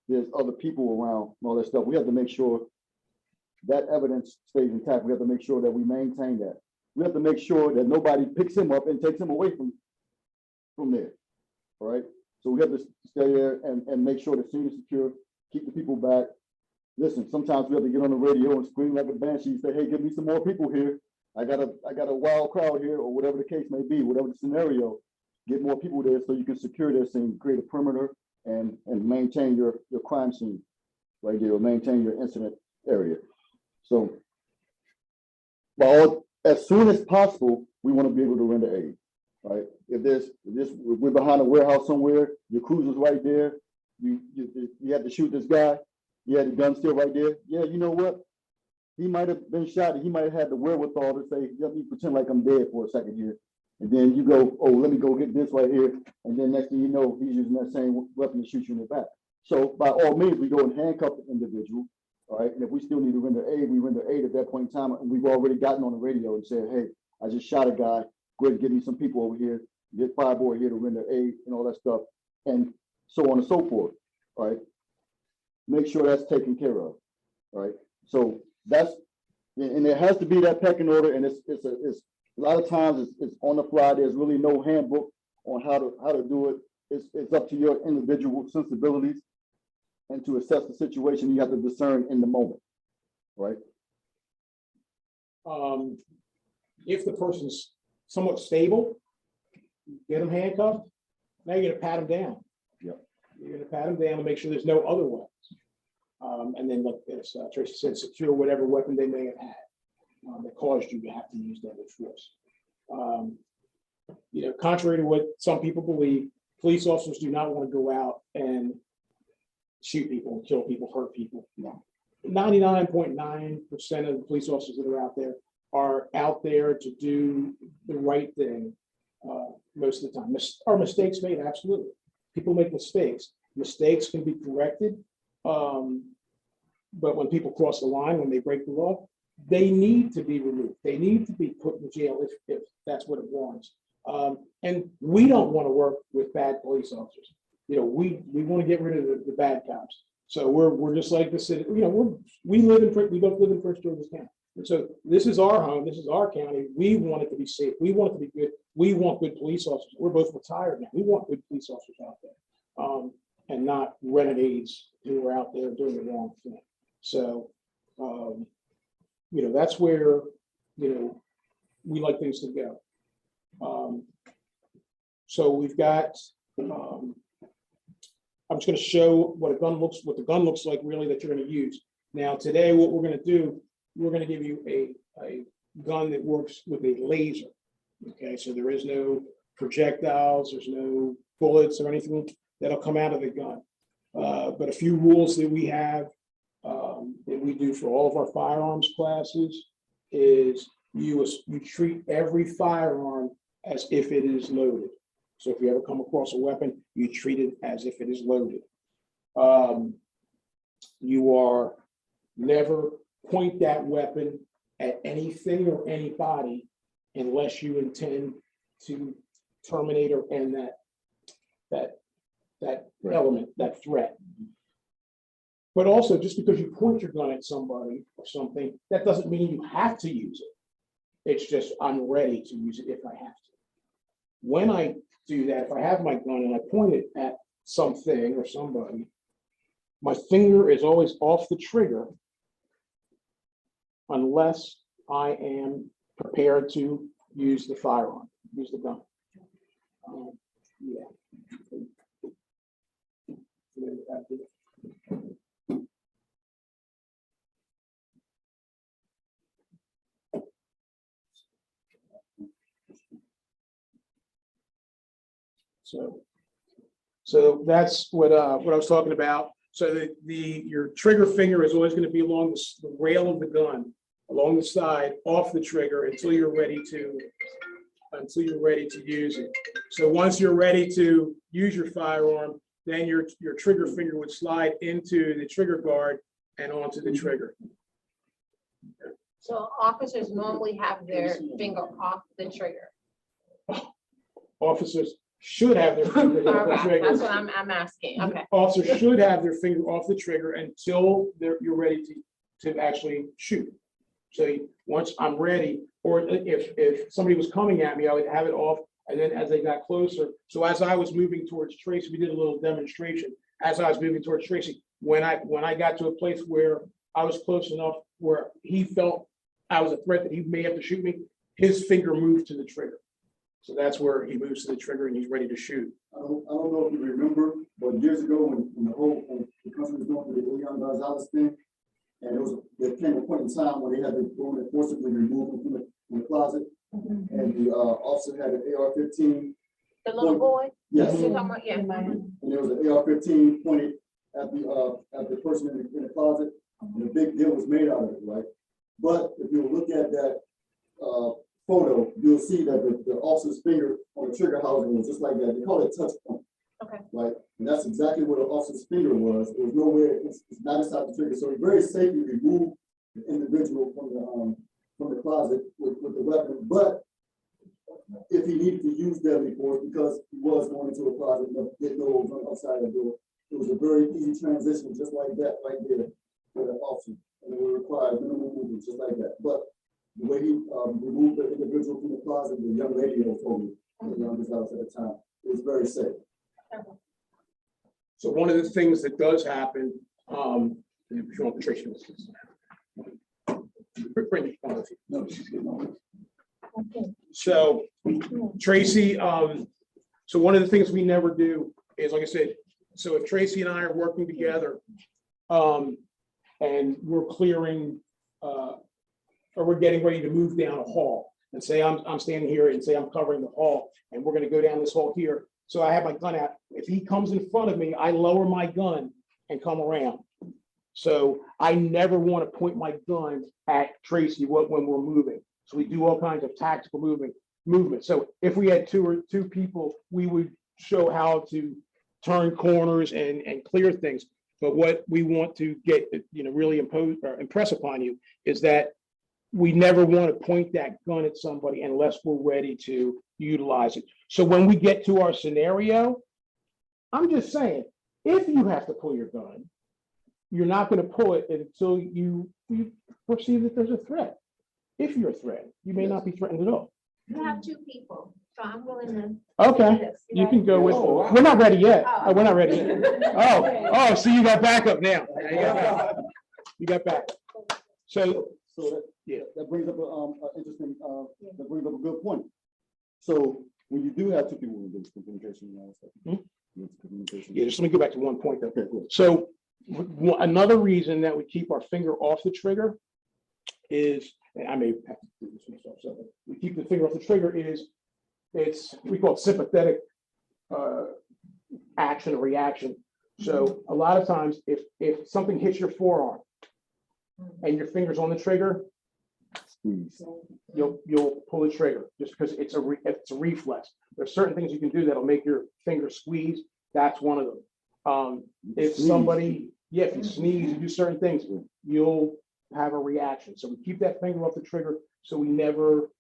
there's other people around and all that stuff. We have to make sure that evidence stays intact. We have to make sure that we maintain that. We have to make sure that nobody picks him up and takes him away from there, all right? So we have to stay there and make sure the scene is secure, keep the people back. Listen, sometimes we have to get on the radio and scream like a banshee, say, hey, give me some more people here. I got a wild crowd here, or whatever the case may be, whatever the scenario. Get more people there so you can secure this and create a perimeter and maintain your crime scene right there, or maintain your incident area. So as soon as possible, we want to be able to render aid, right? If we're behind a warehouse somewhere, your cruiser's right there, you had to shoot this guy, you had the gun still right there. Yeah, you know what? He might have been shot, and he might have had the wherewithal to say, let me pretend like I'm dead for a second here. And then you go, oh, let me go get this right here. And then next thing you know, he's using that same weapon to shoot you in the back. So by all means, we go and handcuff the individual, all right? And if we still need to render aid, we render aid at that point in time. And we've already gotten on the radio and said, hey, I just shot a guy. Go ahead and give me some people over here. Get Fireboy here to render aid and all that stuff. And so on and so forth, all right? Make sure that's taken care of, all right? So that's, and there has to be that pecking order, and it's a lot of times it's on the fly. There's really no handbook on how to do it. It's up to your individual sensibilities, and to assess the situation, you have to discern in the moment, right? If the person's somewhat stable, get them handcuffed. Now you're gonna pat them down. Yep. You're gonna pat them down and make sure there's no other weapons. And then, like as Tracy said, secure whatever weapon they may have had that caused you to have to use deadly force. Contrary to what some people believe, police officers do not want to go out and shoot people, kill people, hurt people. No. 99.9% of the police officers that are out there to do the right thing most of the time. Are mistakes made? Absolutely. People make mistakes. Mistakes can be corrected. But when people cross the line, when they break the law, they need to be removed. They need to be put in jail if that's what it warrants. And we don't want to work with bad police officers. We want to get rid of the bad cops. So we're just like the city. We both live in Prince George's County. And so this is our home. This is our county. We want it to be safe. We want it to be good. We want good police officers. We're both retired now. We want good police officers out there, and not renegades who are out there doing the wrong thing. So, that's where, we like things to go. So we've got, I'm just going to show what the gun looks like really that you're going to use. Now today, what we're going to do, we're going to give you a gun that works with a laser. Okay, so there is no projectiles, there's no bullets or anything that'll come out of the gun. But a few rules that we have that we do for all of our firearms classes is you treat every firearm as if it is loaded. So if you ever come across a weapon, you treat it as if it is loaded. You are never point that weapon at anything or anybody unless you intend to terminate or end that element, that threat. But also, just because you point your gun at somebody or something, that doesn't mean you have to use it. It's just, I'm ready to use it if I have to. When I do that, if I have my gun and I point it at something or somebody, my finger is always off the trigger unless I am prepared to use the firearm, use the gun. Yeah. So that's what I was talking about. So your trigger finger is always going to be along the rail of the gun, along the side, off the trigger until you're ready to use it. So once you're ready to use your firearm, then your trigger finger would slide into the trigger guard and onto the trigger. So officers normally have their finger off the trigger. Officers should have their finger All off the right, trigger. that's what I'm asking. Okay. Officers should have their finger off the trigger until you're ready to actually shoot. So once I'm ready, or if somebody was coming at me, I would have it off, and then as they got closer. So as I was moving towards Tracy, we did a little demonstration. As I was moving towards Tracy, when I got to a place where I was close enough where he felt I was a threat that he may have to shoot me, his finger moved to the trigger. So that's where he moves to the trigger and he's ready to shoot. I don't know if you remember, but years ago when the country was going through the Leon Gonzalez thing, and there came a point in time when they had to go and forcibly remove him from the closet, and the officer had an AR-15. The little boy? Yes. You're talking about- yeah. And there was an AR-15 pointed at the person in the closet, and a big deal was made out of it, right? But if you look at that photo, you'll see that the officer's finger on the trigger housing was just like that. They call it touch point. Okay. Right, and that's exactly what the officer's finger was. It was nowhere. It's not inside the trigger. So he very safely removed the individual from the closet with the weapon. But if he needed to use deadly force because he was going into a closet and didn't know what was on the outside of the door, it was a very easy transition, just like that right there for the officer, and it would require minimal movement, just like that. But the way he removed the individual from the closet, the young lady had told me, the youngest house at the time, it was very safe. So one of the things that does happen, if you want the Tracy. No, she's getting on. So Tracy, so one of the things we never do is, like I said, so if Tracy and I are working together, and we're clearing, or we're getting ready to move down a hall, and say I'm standing here and say I'm covering the hall, and we're going to go down this hall here. So I have my gun out. If he comes in front of me, I lower my gun and come around. So I never want to point my gun at Tracy when we're moving. So we do all kinds of tactical movement. So if we had two people, we would show how to turn corners and clear things. But what we want to get, really impose or impress upon you is that we never want to point that gun at somebody unless we're ready to utilize it. So when we get to our scenario, I'm just saying, if you have to pull your gun, you're not going to pull it until you perceive that there's a threat. If you're a threat, you may not be threatened at all. You have two people, so I'm willing to. do Okay, this, you can right? go with, Oh, wow. we're not ready yet. Oh. Oh, we're not ready yet. Oh, so you got backup now. Yeah, you got backup. You got backup. So, So that brings up that brings up a good point. So when you do have two people with this communication, yeah, just let me go back to one point though. Okay, cool. So another reason that we keep our finger off the trigger is, and I may have to do this myself, so we keep the finger off the trigger is, we call it sympathetic action or reaction. So a lot of times if something hits your forearm and your finger's on the trigger, squeeze. you'll pull the trigger just because it's a reflex. There's certain things you can do that'll make your finger squeeze. That's one of them. If Sneeze. somebody, yeah, if you sneeze, you do certain things, you'll have a reaction. So we keep that finger off the trigger so we never,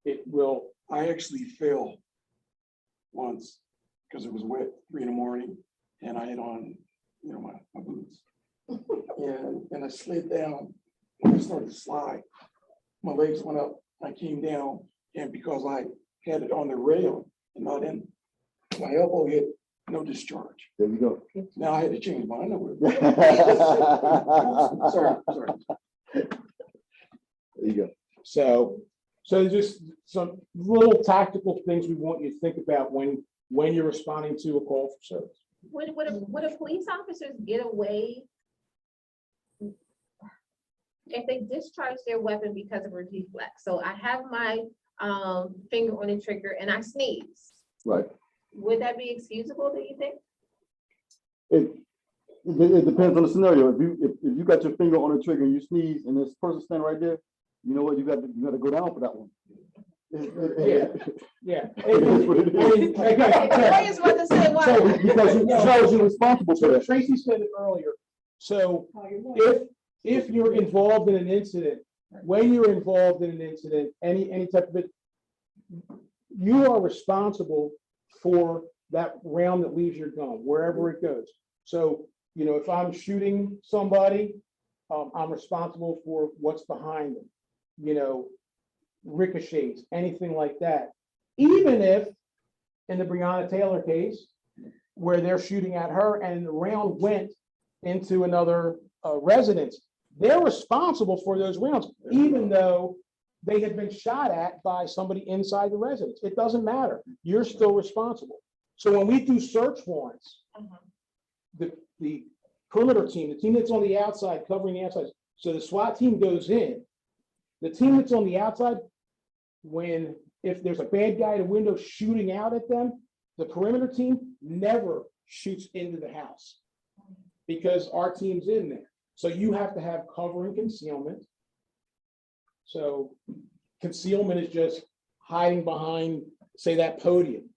it will. I actually fell once because it was wet, 3 a.m, and I had on, my boots. And I slid down. When I started to slide, my legs went up, I came down, and because I had it on the rail and not in, my elbow hit, no discharge. There you go. Now I had to change my underwear. Sorry. There you go. So just some little tactical things we want you to think about when you're responding to a call for service. Would a police officers get away if they discharge their weapon because of a reflex? So I have my finger on the trigger and I sneeze. Right. Would that be excusable, do you think? It depends on the scenario. If you got your finger on the trigger and you sneeze and this person standing right there, you know what, you got to go down for that one. Yeah. I just want to say why. Because you're responsible for So that. Tracy said it earlier. So if you're involved in an incident, when you're involved in an incident, any type of it, you are responsible for that round that leaves your gun, wherever it goes. So, if I'm shooting somebody, I'm responsible for what's behind them, ricochets, anything like that. Even if in the Breonna Taylor case, where they're shooting at her and the round went into another residence, they're responsible for those rounds, even though they had been shot at by somebody inside the residence. It doesn't matter. You're still responsible. So when we do search warrants, the perimeter team, the team that's on the outside covering the outside, so the SWAT team goes in. The team that's on the outside, if there's a bad guy at a window shooting out at them, the perimeter team never shoots into the house because our team's in there. So you have to have cover and concealment. So concealment is just hiding behind, say, that podium.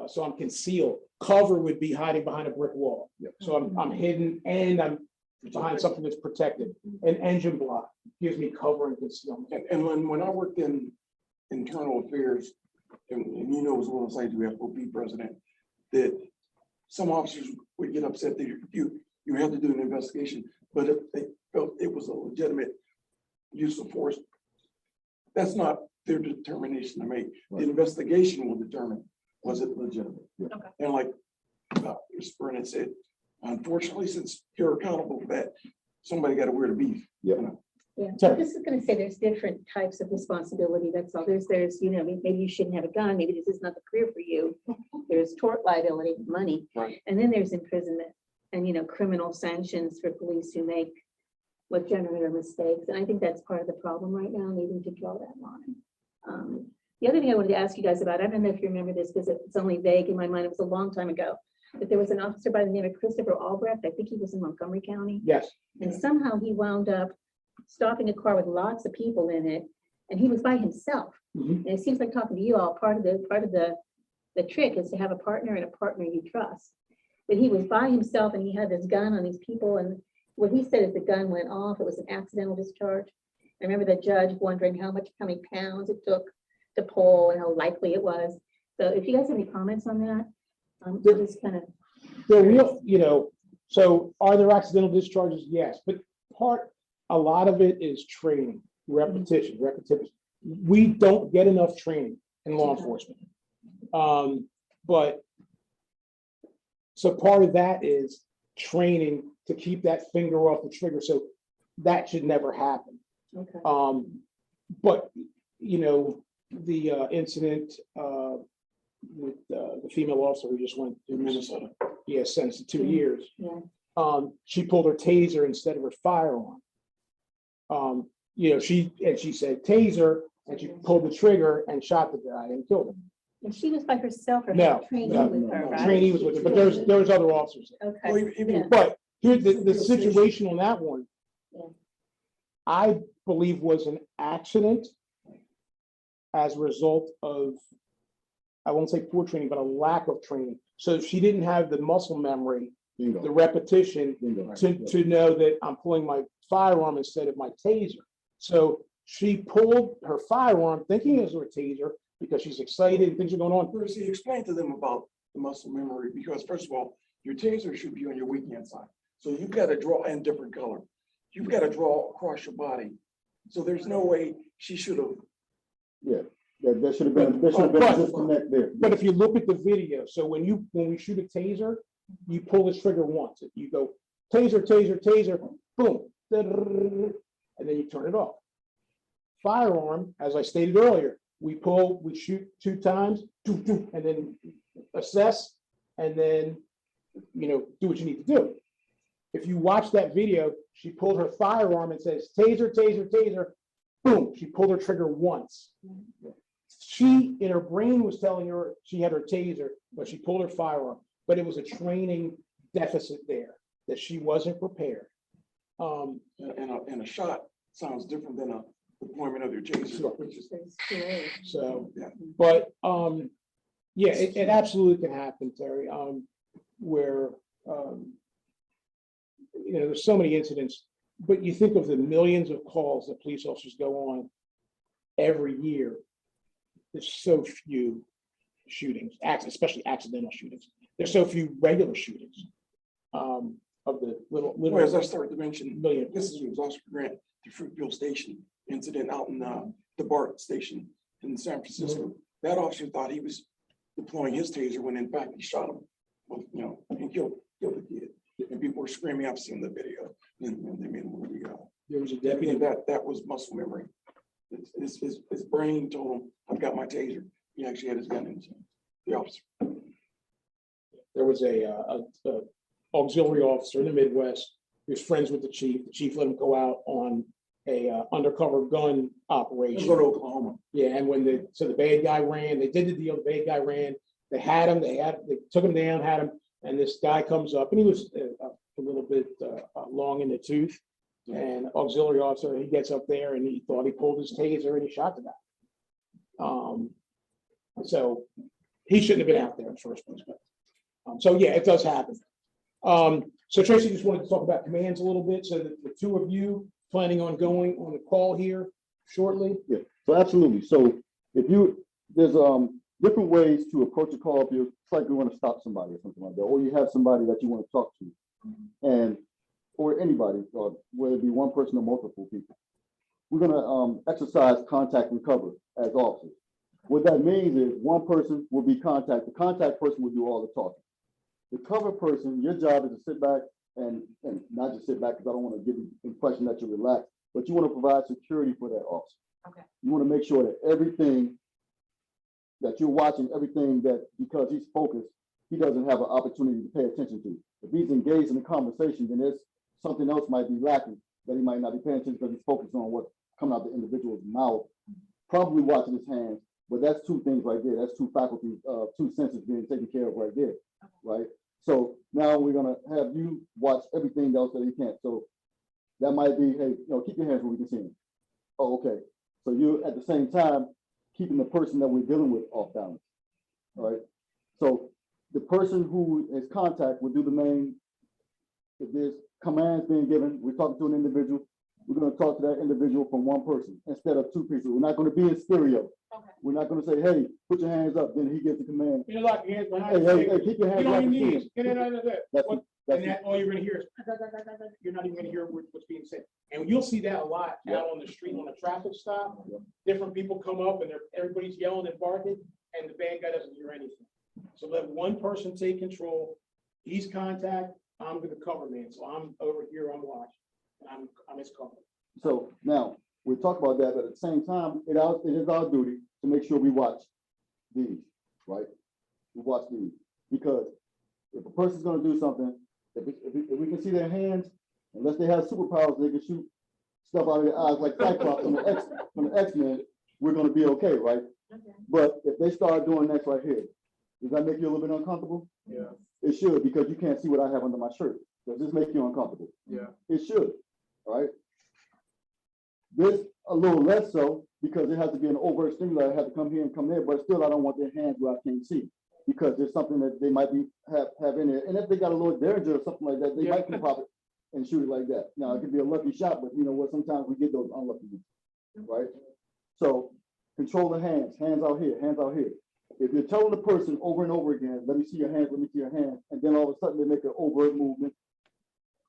So I'm concealed. Cover would be hiding behind a brick wall. So I'm hidden and I'm behind something that's protected. An engine block gives me cover and concealment. And when I worked in internal affairs, and it was one of those sites we have FOP president, that some officers would get upset that you had to do an investigation, but if they felt it was a legitimate use of force, that's not their determination to make. The investigation will determine, was it legitimate? Okay. And like Mr. Burnett said, unfortunately, since you're accountable for that, somebody got to wear the beef. Yeah. Yeah, so this is gonna say there's different types of responsibility, that's all. There's, maybe you shouldn't have a gun, maybe this is not the career for you. There's tort liability, money. Right. And then there's imprisonment and, criminal sanctions for police who make what generally are mistakes. And I think that's part of the problem right now, needing to draw that line. The other thing I wanted to ask you guys about, I don't know if you remember this because it's only vague in my mind, it was a long time ago, but there was an officer by the name of Christopher Albrecht, I think he was in Montgomery County. Yes. And somehow he wound up stopping a car with lots of people in it, and he was by himself. And it seems like, talking to you all, part of the trick is to have a partner and a partner you trust. But he was by himself and he had this gun on these people, and what he said is the gun went off, it was an accidental discharge. I remember the judge wondering how many pounds it took to pull and how likely it was. So if you guys have any comments on that, just kind of. The real, so are there accidental discharges? Yes, but a lot of it is training, repetition. We don't get enough training in law enforcement. But so part of that is training to keep that finger off the trigger. So that should never happen. Okay. But the incident with the female officer who just went to Minnesota, sentenced to 2 years. Yeah. She pulled her taser instead of her firearm. She said taser, and she pulled the trigger and shot the guy and killed him. And she was by herself or No, had a trainee no, with her, right? Trainee was with her, but there was other officers there. Okay. Even Yeah. But here's the situation on that one. Yeah. I believe was an accident as a result of, I won't say poor training, but a lack of training. So she didn't have the muscle memory, the Bingo, repetition bingo. to know that I'm pulling my firearm instead of my taser. So she pulled her firearm thinking it was her taser because she's excited and things are going on. Percy, explain to them about the muscle memory, because first of all, your taser should be on your weak hand side. So you've got to draw in different color. You've got to draw across your body. So there's no way she should have. Yeah, there should have been a disconnect there. But if you look at the video, so when we shoot a taser, you pull the trigger once. You go taser, taser, taser, boom, and then you turn it off. Firearm, as I stated earlier, we shoot 2 times, and then assess, and then, do what you need to do. If you watch that video, she pulled her firearm and says, taser, taser, taser, boom, she pulled her trigger once. She, in her brain, was telling her she had her taser, but she pulled her firearm. But it was a training deficit there, that she wasn't prepared. And a shot sounds different than a deployment of your taser. Sure. Which is, So, yeah. but, yeah, it absolutely can happen, Terry, where, there's so many incidents, but you think of the millions of calls that police officers go on every year. There's so few shootings, especially accidental shootings. There's so few regular shootings. Of the little Well, as I started to mention, million. this is Oscar Grant, the Fruitville Station incident out in the BART station in San Francisco. That officer thought he was deploying his taser when in fact he shot him, and killed the kid. And people were screaming, I've seen the video, and they made a movie. There was a Deputy, deputy. that was muscle memory. His brain told him, I've got my taser. He actually had his gun in his hand, the officer. There was a auxiliary officer in the Midwest who was friends with the chief. The chief let him go out on a undercover gun operation. Go to Oklahoma. Yeah, and when the bad guy ran, they did the deal, the bad guy ran, they had him, they took him down, had him, and this guy comes up, and he was a little bit long in the tooth. And auxiliary officer, he gets up there and he thought he pulled his taser and he shot the guy. So he shouldn't have been out there in the first place. But, so yeah, it does happen. So Tracy just wanted to talk about commands a little bit, so that the 2 of you planning on going on the call here shortly. Yeah, so absolutely. So there's different ways to approach a call if it's like you want to stop somebody or something like that, or you have somebody that you want to talk to, or anybody, whether it be one person or multiple people. We're gonna exercise contact and cover as officers. What that means is one person will be contact. The contact person will do all the talking. The cover person, your job is to sit back and not just sit back, because I don't want to give you the impression that you're relaxed, but you want to provide security for that officer. Okay. You want to make sure that everything that you're watching, everything that, because he's focused, he doesn't have an opportunity to pay attention to. If he's engaged in a conversation, then there's something else might be lacking that he might not be paying attention because he's focused on what's coming out the individual's mouth, probably watching his hands. But that's 2 things right there. That's 2 faculties, 2 senses being taken care of right there, right? So now we're gonna have you watch everything else that he can't. So that might be, hey, keep your hands where we can see him. Oh, okay. So you at the same time keeping the person that we're dealing with off balance. All right. So the person who is contact will do the main. If there's commands being given, we're talking to an individual. We're going to talk to that individual from one person instead of 2 people. We're not going to be in stereo. Okay. We're not going to say, hey, put your hands up. Then he gives the command. You lock your hands behind Hey, you. keep your hands You don't right even need between it. That's And that's that, all you're gonna hear is, you're not even gonna hear what's being said. And you'll see that a lot out on the street, on a traffic stop. Different people come up and everybody's yelling and barking, and the bad guy doesn't hear anything. So let one person take control. He's contact, I'm the cover man. So I'm over here, I'm watching, and I'm his cover. So now we talk about that, but at the same time, it is our duty to make sure we watch these, right? We watch these, because if a person's going to do something, if we can see their hands, unless they have superpowers, they can shoot stuff out of their eyes like Cyclops from the X-Men, we're going to be okay, right? Okay. But if they start doing this right here, does that make you a little bit uncomfortable? Yeah. It should, because you can't see what I have under my shirt. Does this make you uncomfortable? Yeah. It should, all right? This a little less so because it has to be an overt stimuli. I have to come here and come there, but still I don't want their hands where I can't see because there's something that they might be have in there. And if they got a little Derringer or something like that, they might can pop it and shoot it like that. Now it could be a lucky shot, but you know what? Sometimes we get those unlucky ones, right? So control the hands out here, hands out here. If you're telling the person over and over again, let me see your hands, let me see your hands, and then all of a sudden they make an overt movement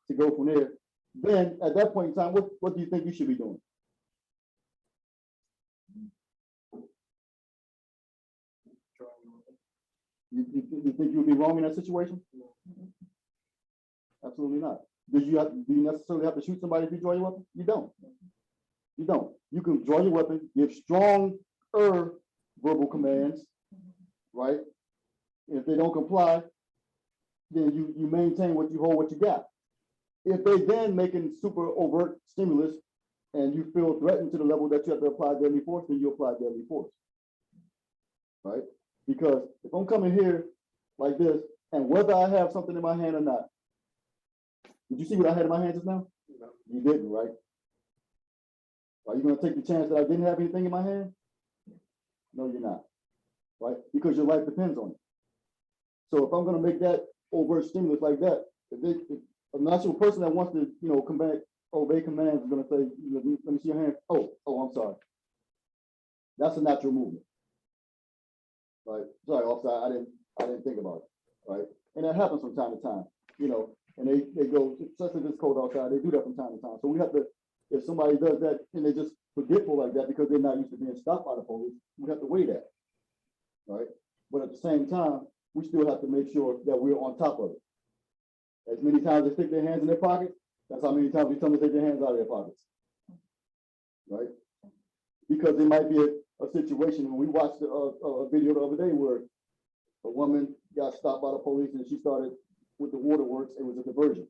to go from there, then at that point in time, what do you think you should be doing? You think you would be wrong in that situation? Absolutely not. Do you necessarily have to shoot somebody if you draw your weapon? You don't. You don't. You can draw your weapon, give strong verbal commands, right? If they don't comply, then you maintain what you hold, what you got. If they then making super overt stimulus and you feel threatened to the level that you have to apply deadly force, then you apply deadly force, right? Because if I'm coming here like this, and whether I have something in my hand or not, did you see what I had in my hand just now? No. You didn't, right? Are you gonna take the chance that I didn't have anything in my hand? No, you're not, right? Because your life depends on it. So if I'm gonna make that overt stimulus like that, if a natural person that wants to, obey commands is gonna say, let me see your hand. Oh, I'm sorry. That's a natural movement. Right? Sorry, officer, I didn't think about it, right? And that happens from time to time, and they go, especially if it's cold outside, they do that from time to time. So we have to, if somebody does that and they just forgetful like that because they're not used to being stopped by the police, we have to weigh that, right? But at the same time, we still have to make sure that we're on top of it. As many times they stick their hands in their pockets, that's how many times we tell them to take their hands out of their pockets, right? Because there might be a situation when we watched a video the other day where a woman got stopped by the police and she started with the waterworks. It was a diversion,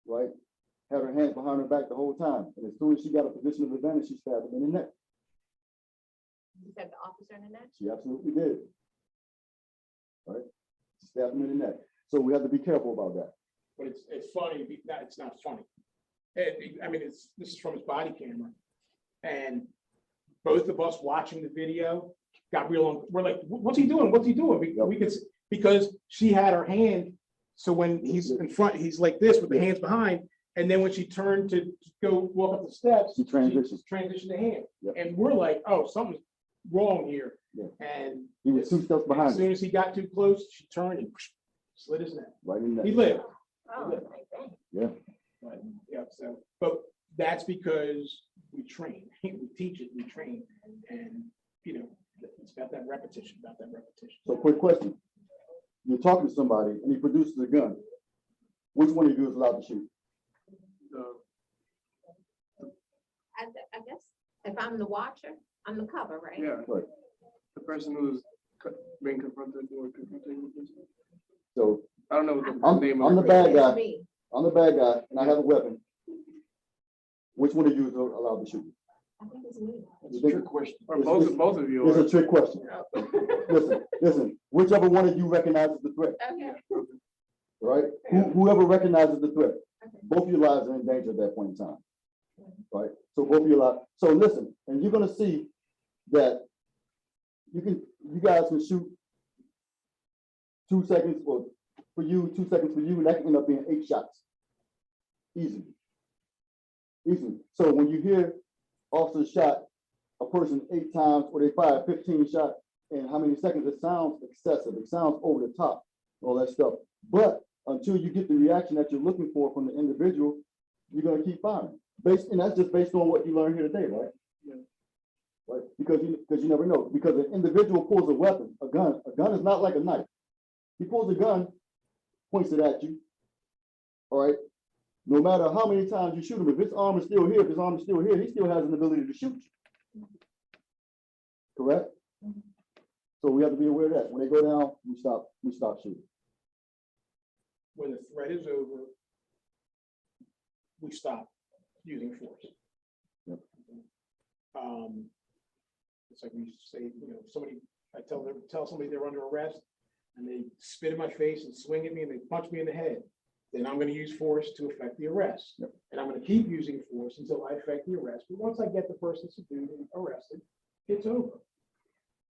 right? Had her hands behind her back the whole time. And as soon as she got a position of advantage, she stabbed him in the neck. You said the officer in the neck? She absolutely did. Right? She stabbed him in the neck. So we have to be careful about that. But it's funny, it's not funny. I mean, this is from his body camera. And both of us watching the video got real, we're like, what's he doing? What's he doing? We could, because she had her hand, so when he's in front, he's like this with the hands behind, and then when she turned to go walk up the steps, She transitioned the hand. Yep. And we're like, oh, something's wrong here. Yeah. And He was 2 steps as behind soon her, as he got too close, she turned and slit his neck. right in the He neck. lived. Oh, Yeah. okay. Yeah. But, yeah, so, but that's because we train, we teach it, we train, and, it's about that repetition. So quick question. You're talking to somebody and he produces a gun. Which one of you is allowed to shoot? I guess if I'm the watcher, I'm the cover, right? Yeah. Right. The person who's being confronted or confronting the person. So I don't know what the I'm name the of it. bad It's guy. me. I'm the bad guy and I have a weapon. Which one of you is allowed to shoot? I think it's me. It's a trick question. Or both of you. It's Are. a trick question. Listen, whichever one of you recognizes the threat, Okay. right? Whoever recognizes the threat, both your lives are in danger at that point in time, right? So both of your lives. So listen, and you're gonna see that you guys can shoot 2 seconds for you, 2 seconds for you, and that can end up being 8 shots. Easily. So when you hear officer shot a person 8 times, or they fired 15 shots in how many seconds, it sounds excessive. It sounds over the top, all that stuff. But until you get the reaction that you're looking for from the individual, you're gonna keep firing. And that's just based on what you learned here today, right? Yeah. Right? Because you never know. Because an individual pulls a weapon, a gun is not like a knife. He pulls a gun, points it at you. All right. No matter how many times you shoot him, if his arm is still here, he still has an ability to shoot you. Correct? So we have to be aware of that. When they go down, we stop shooting. When the threat is over, we stop using force. Yep. It's like we used to say, I tell somebody they're under arrest and they spit in my face and swing at me and they punch me in the head. then I'm gonna use force to effect the arrest. Yep. And I'm gonna keep using force until I effect the arrest. But once I get the person subdued and arrested, it's over.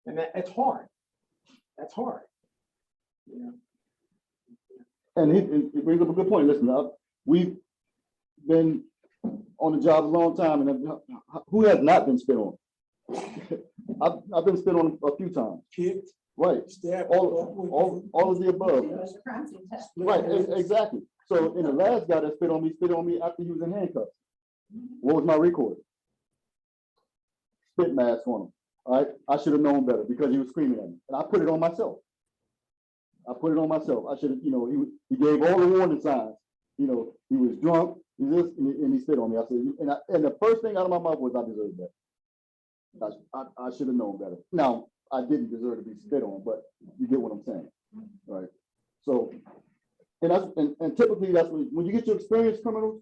And that's hard. That's hard. You know? And he brings up a good point. Listen, we've been on the job a long time, and who has not been spit on? I've been spit on a few times. Kicked, Right. stabbed. All of the above. There's a crime scene test. Right, exactly. So, in the last guy that spit on me after he was in handcuffs. What was my recourse? Spit mask on him. All right, I should have known better because he was screaming at me, and I put it on myself. I should have, he gave all the warning signs. He was drunk, and he spit on me. I said, and the first thing out of my mouth was, I deserve that. I should have known better. Now, I didn't deserve to be spit on, but you get what I'm saying, right? So, and typically that's when you get your experienced criminals,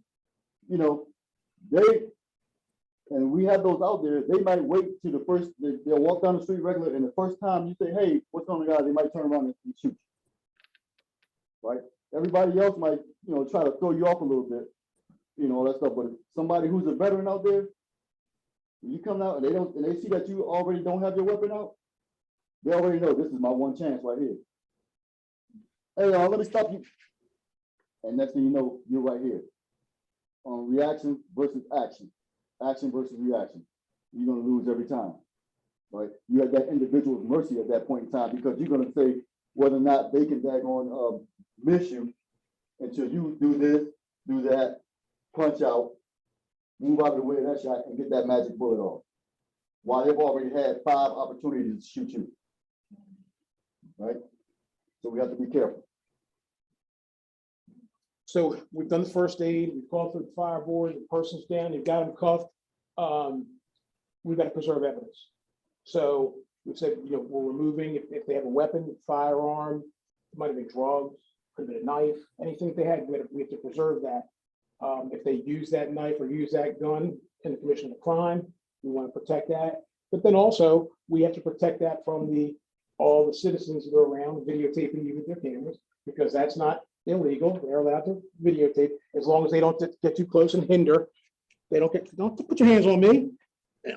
and we have those out there, they might wait to the first, they'll walk down the street regular, and the first time you say, hey, what's on the guy, they might turn around and shoot you. Right? Everybody else might, try to throw you off a little bit, all that stuff. But if somebody who's a veteran out there, when you come out and they see that you already don't have your weapon out, they already know this is my one chance right here. Hey, let me stop you. And next thing you know, you're right here. Reaction versus action. Action versus reaction. You're going to lose every time, right? You have that individual's mercy at that point in time because you're going to say whether or not they can miss you until you do this, do that, punch out, move out of the way of that shot and get that magic bullet off. While they've already had 5 opportunities to shoot you, right? So we have to be careful. So we've done the first aid, we've called for the fire board, the person's down, you've got them cuffed. We've got to preserve evidence. So we said, we're removing, if they have a weapon, firearm, it might have been drugs, could have been a knife, anything that they had, we have to preserve that. If they use that knife or use that gun in the commission of a crime, we want to protect that. But then also, we have to protect that from all the citizens that are around videotaping you with their cameras, because that's not illegal. They're allowed to videotape as long as they don't get too close and hinder. Don't put your hands on me.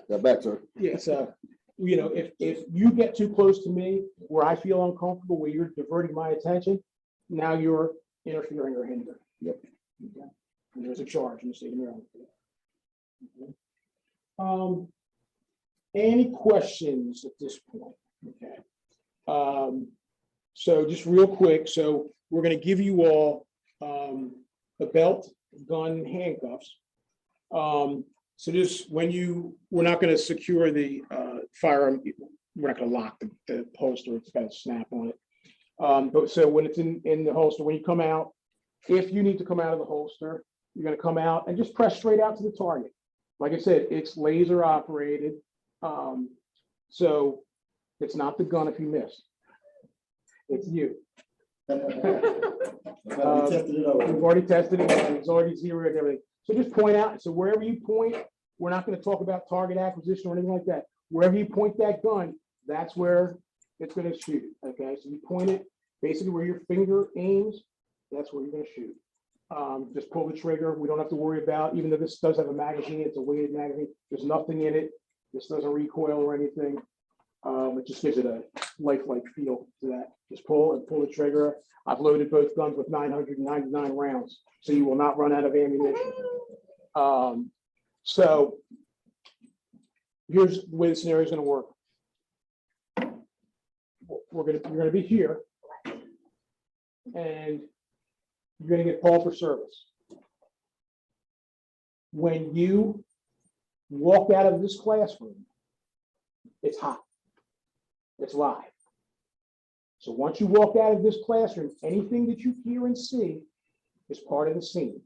Got back, sir. Yeah, so, if you get too close to me where I feel uncomfortable, where you're diverting my attention, now you're interfering or hindering. Yep. Okay. And there's a charge in the state of Maryland. Okay. Any questions at this point? Okay. So just real quick, so we're going to give you all a belt, gun, handcuffs. So just we're not going to secure the firearm, we're not going to lock the holster, it's got a snap on it. But so when it's in the holster, when you come out, if you need to come out of the holster, you're going to come out and just press straight out to the target. Like I said, it's laser operated. So it's not the gun if you miss. It's you. We've already tested it. It's already zeroed and everything. So just point out. So wherever you point, we're not going to talk about target acquisition or anything like that. Wherever you point that gun, that's where it's going to shoot. Okay. So you point it basically where your finger aims. That's where you're going to shoot. Just pull the trigger. We don't have to worry about, even though this does have a magazine, it's a weighted magazine. There's nothing in it. This doesn't recoil or anything. It just gives it a lifelike feel to that. Just pull the trigger. I've loaded both guns with 999 rounds, so you will not run out of ammunition. So here's the way the scenario is going to work. You're going to be here, and you're going to get called for service. When you walk out of this classroom, it's hot. It's live. So once you walk out of this classroom, anything that you hear and see is part of the scene.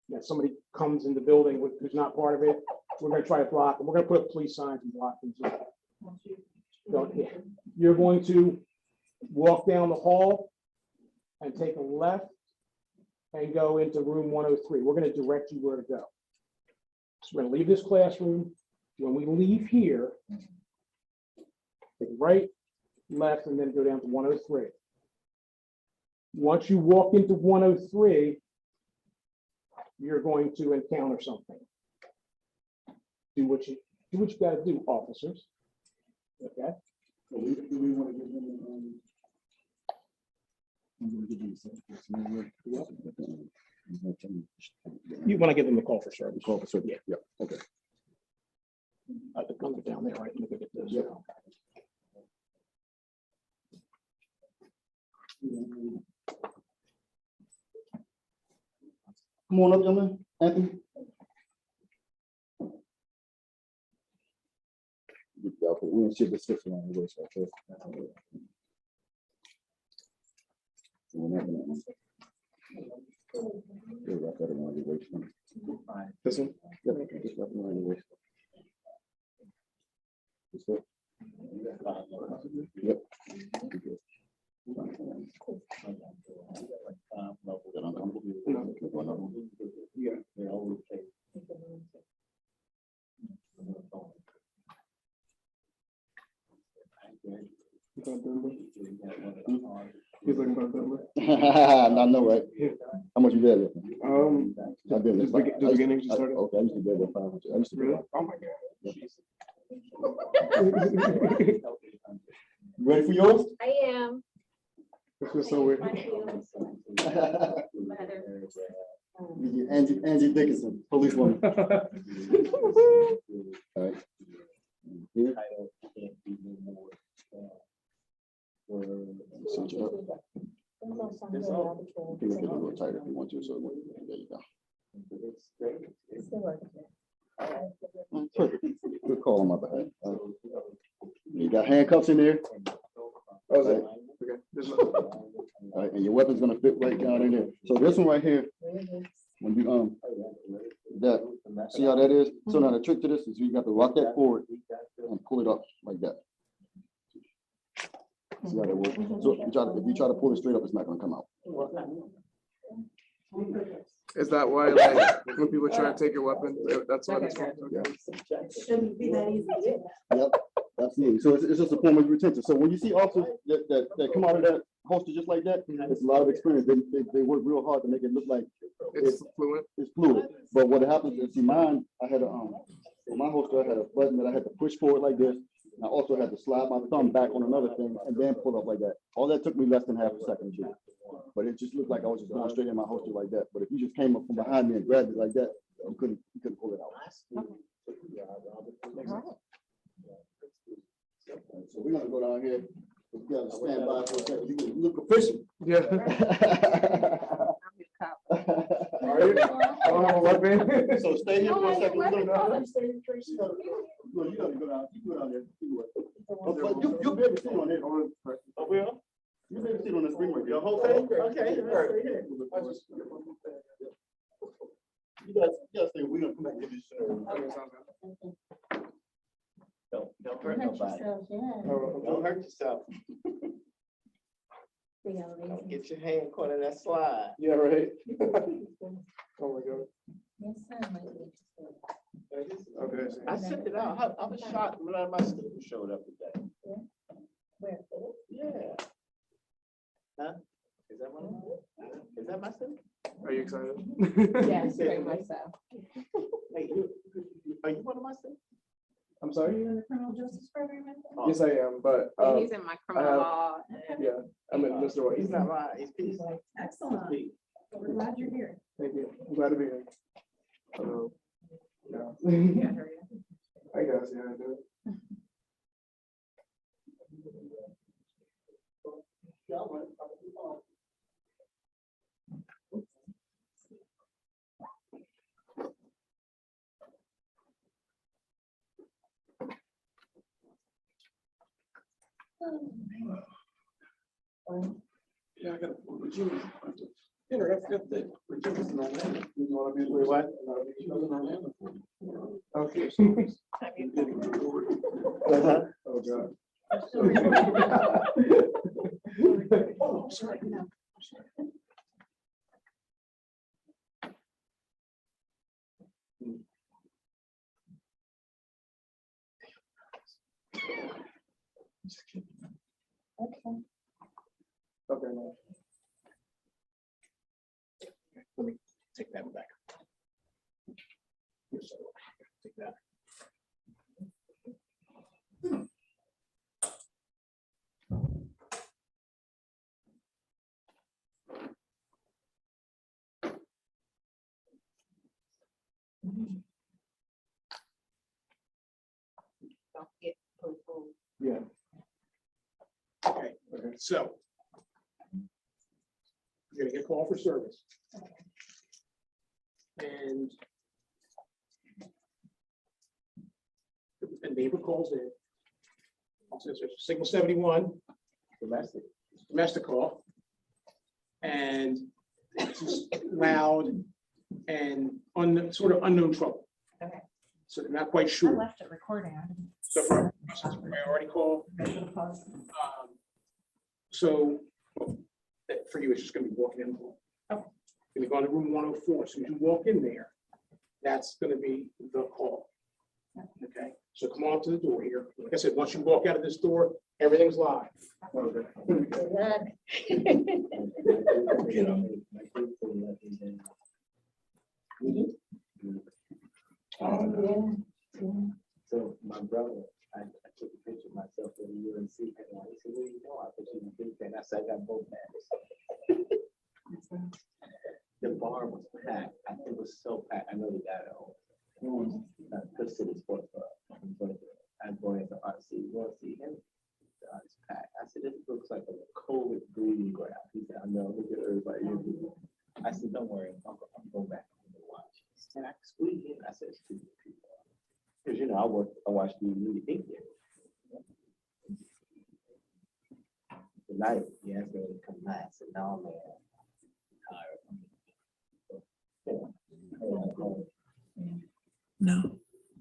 Now, somebody comes in the building who's not part of it, we're going to try to block them. We're going to put up police signs and block them. You're going to walk down the hall and take a left and go into room 103. We're going to direct you where to go. So we're going to leave this classroom. When we leave here, take right, left, and then go down to 103. Once you walk into 103, you're going to encounter something. Do what you gotta do, officers. Okay? So do we want to give them, I'm gonna give them a second. You want to give them a call for service. Call for service. Yeah, okay. The guns are down there, right? Look at this. Yeah. Come on up, gentlemen. Anthony. We're gonna ship the six around the way, so. Wrap that around your waist. This one? Yep, just wrap it around your waist. This way. Yep. That uncomfortable? Yeah. He's looking for Denver. I know, right? How much you did? I did Just the beginning, just started. Okay, I used to be there 500. I used to be. Really? Oh my God. You ready for yours? I am. This feels so weird. Angie Dickinson, policewoman. All right. Here. Cinch it up. You can make it a little tighter if you want to, so there you go. Perfect. Good call on my behalf. You got handcuffs in there. Oh, is it? Okay. This one. All right, and your weapon's gonna fit right down in there. So this one right here, when you that, see how that is? So now the trick to this is you got to rock that forward and pull it up like that. See how that works? So if you try to pull it straight up, it's not gonna come out. Is that why, like, when people try to take your weapon, that's why this one? Yeah. Shouldn't be that easy. Yep, absolutely. So it's just a form of retention. So when you see officers that come out of that holster just like that, it's a lot of experience. They work real hard to make it look like It's fluent. it's fluid. But what happens is, see, mine, I had for my holster, I had a button that I had to push forward like this. And I also had to slide my thumb back on another thing and then pull up like that. All that took me less than half a second to do. But it just looked like I was just going straight in my holster like that. But if you just came up from behind me and grabbed it like that, you couldn't pull it out. So we're gonna go down here. We gotta stand by for a second. You can look official. Yeah. Are you? I don't have a weapon. So stay here for a second. We're gonna go. No, you gotta go down. You go down there. You'll be able to sit on there. Oh, well. You'll be able to sit on the spring right there. The whole thing? Okay. You guys stay. We're gonna come back and get this. Don't hurt nobody. Don't hurt yourself. Don't get your hand caught in that slide. Yeah, right. Oh my God. Okay. I sent it out. I was shocked when my student showed up today. Yeah. Huh? Is that one? Is that my student? Are you excited? Yes, very much so. Hey, are you one of my students? I'm sorry? You're in the criminal justice program? Oh, Yes, I am, but, Yeah, he's in my criminal have- law. yeah, I'm in Mr. White. He's not mine. He's peace. Excellent. We're glad you're here. Thank you. I'm glad to be here. Yeah. I guess, yeah, I do. Yeah, I got Virginia. That's the Virginia's in Orlando. You want to be what? Okay. Oh, God. Oh, sorry. Okay. Let me take that back. Take that. Don't get poo-poo. Yeah. Okay, so. You're gonna get call for service. And. A neighbor calls in. Says there's a signal 71, domestic call. And it's just loud and sort of unknown trouble. Okay. So they're not quite I sure. left it recording. I didn't- So for priority call. So for you, it's just gonna be walking in. Okay. Gonna go to room 104. So as you walk in there, that's gonna be the call. Okay, so come on to the door here. Like I said, once you walk out of this door, everything's live. Good luck. So my brother, I took a picture of myself at the UNC and he said, "Well, you know, I put you in a big thing." I said, "I got both hands." The bar was packed. It was so packed. I know the guy at home. Chris City Sports Bar. But I go into RC. You want to see him? It's packed. I said, "This looks like a COVID breeding ground." He said, "I know. Look at everybody." I said, "Don't worry. I'm going back and watch." And I squeezed in. I said, "Stupid people." Because, you know, I watched the movie Think There. Tonight, he asked me to come back. I said, "No, man, I'm tired." No,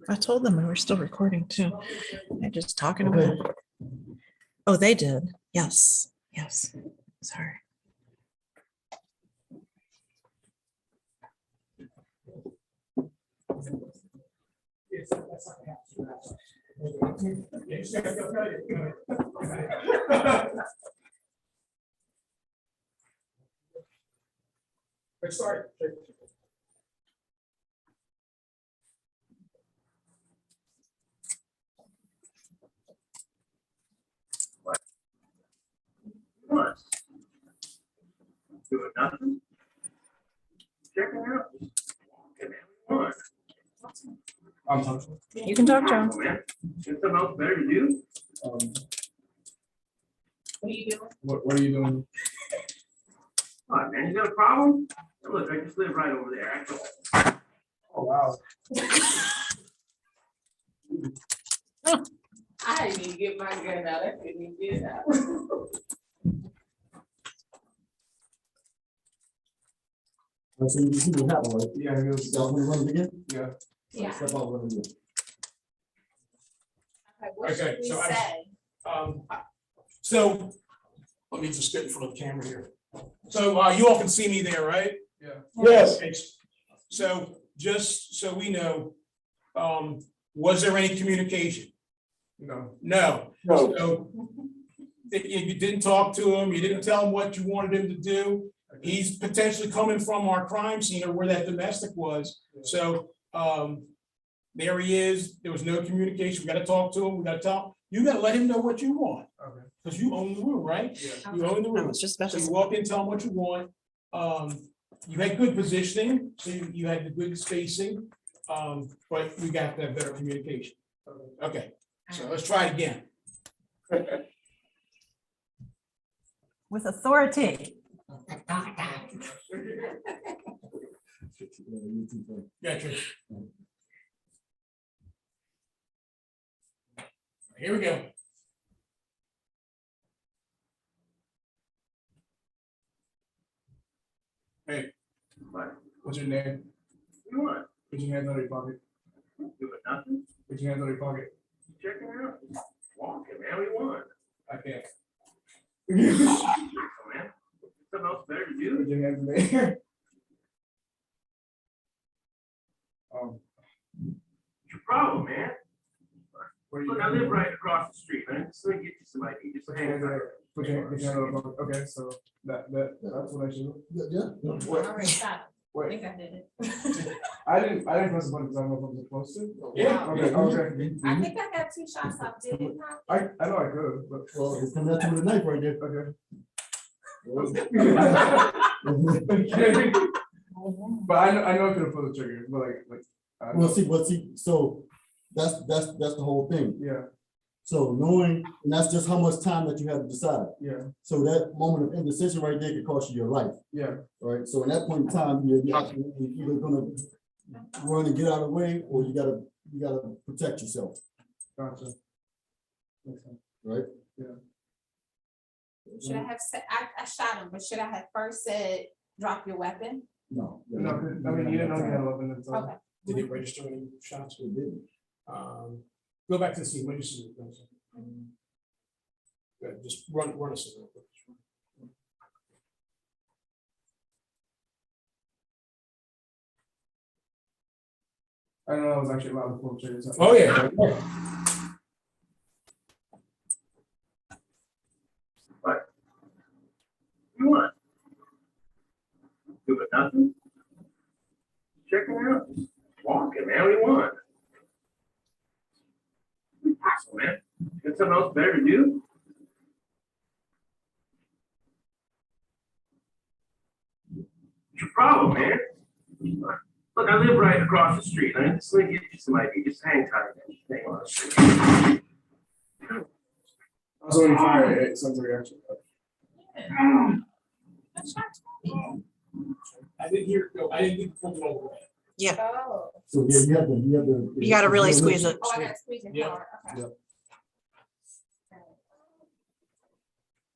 I told them we were still recording too. They're just talking about it. Oh, they did. Yes, yes. Sorry. Let's start. Doing nothing. Checking out. You can talk, Joe. Something else better to do? What are you doing? What are you doing? What, man, you got a problem? Look, I just live right over there. That's all. Oh, wow. I didn't even get my gun out. I couldn't even get it out. Yeah, it was. Yeah. Yeah. Step out one again. Okay, what should Okay, we so I- say? So let me just get in front of the camera here. So you all can see me there, right? Yeah. Yes. So just so we know, was there any communication? No. No. No. So you didn't talk to him, you didn't tell him what you wanted him to do. He's potentially coming from our crime scene or where that domestic was. So there he is. There was no communication. We gotta talk to him. We gotta tell, you gotta let him know what you want. Okay. Because you own the room, right? Yeah. You own the I room. was just about So to you say. walk in, tell them what you want. You had good positioning, so you had the good spacing. But we got that better communication. Okay, so let's try it again. With authority. Yeah, Trish. Here we go. Hey, what's your name? You want? Put your hands on your pocket. Doing nothing. Put your hands on your pocket. Checking out. Walking, man. What do you want? I can't. Oh, man. Something else better to do? Put your hands in there. What's your problem, man? What are Look, I live right across the street, man. Just let me get you somebody. You just hang out. Put your hand on the phone. Okay, so that's what I should do. Yeah. All right, stop. Wait, I did it. I didn't press the button because I don't know if I'm supposed to. Yeah. Okay, okay. I think I got 2 shots off, didn't I? I know I could, but. Well, it's coming out to the knife right there. Okay. But I know I could have pulled the trigger, but I Well, see, so that's the whole thing. yeah, So knowing, and that's just how much time that you have to decide. yeah, So that moment of indecision right there could cost you your life, yeah. right? So in that point in time, you're absolutely either gonna run and get out of the way, or you gotta protect yourself, Gotcha. Makes sense. right? Should I have said, I shot him, but should I have first said, drop your weapon? No. No, I mean, you didn't know you had a weapon until. Okay. Did it register any shots? It didn't. Go back to the scene, what do you see? Good, just run a scene real quick. I don't know, I was actually allowed to pull the trigger. Oh, yeah. You want? Doing nothing? Checking out, walking, man, what do you want? Awesome, man. Got something else better to do? What's your problem, man? Look, I live right across the street. I mean, this thing get you some ID, just hang tight and hang on the street. I was only fired at some reaction. I didn't hear, no, I didn't get the full all the way. Oh. So yeah, you have to. You gotta really squeeze it. Oh, I gotta squeeze it Yeah. hard, okay.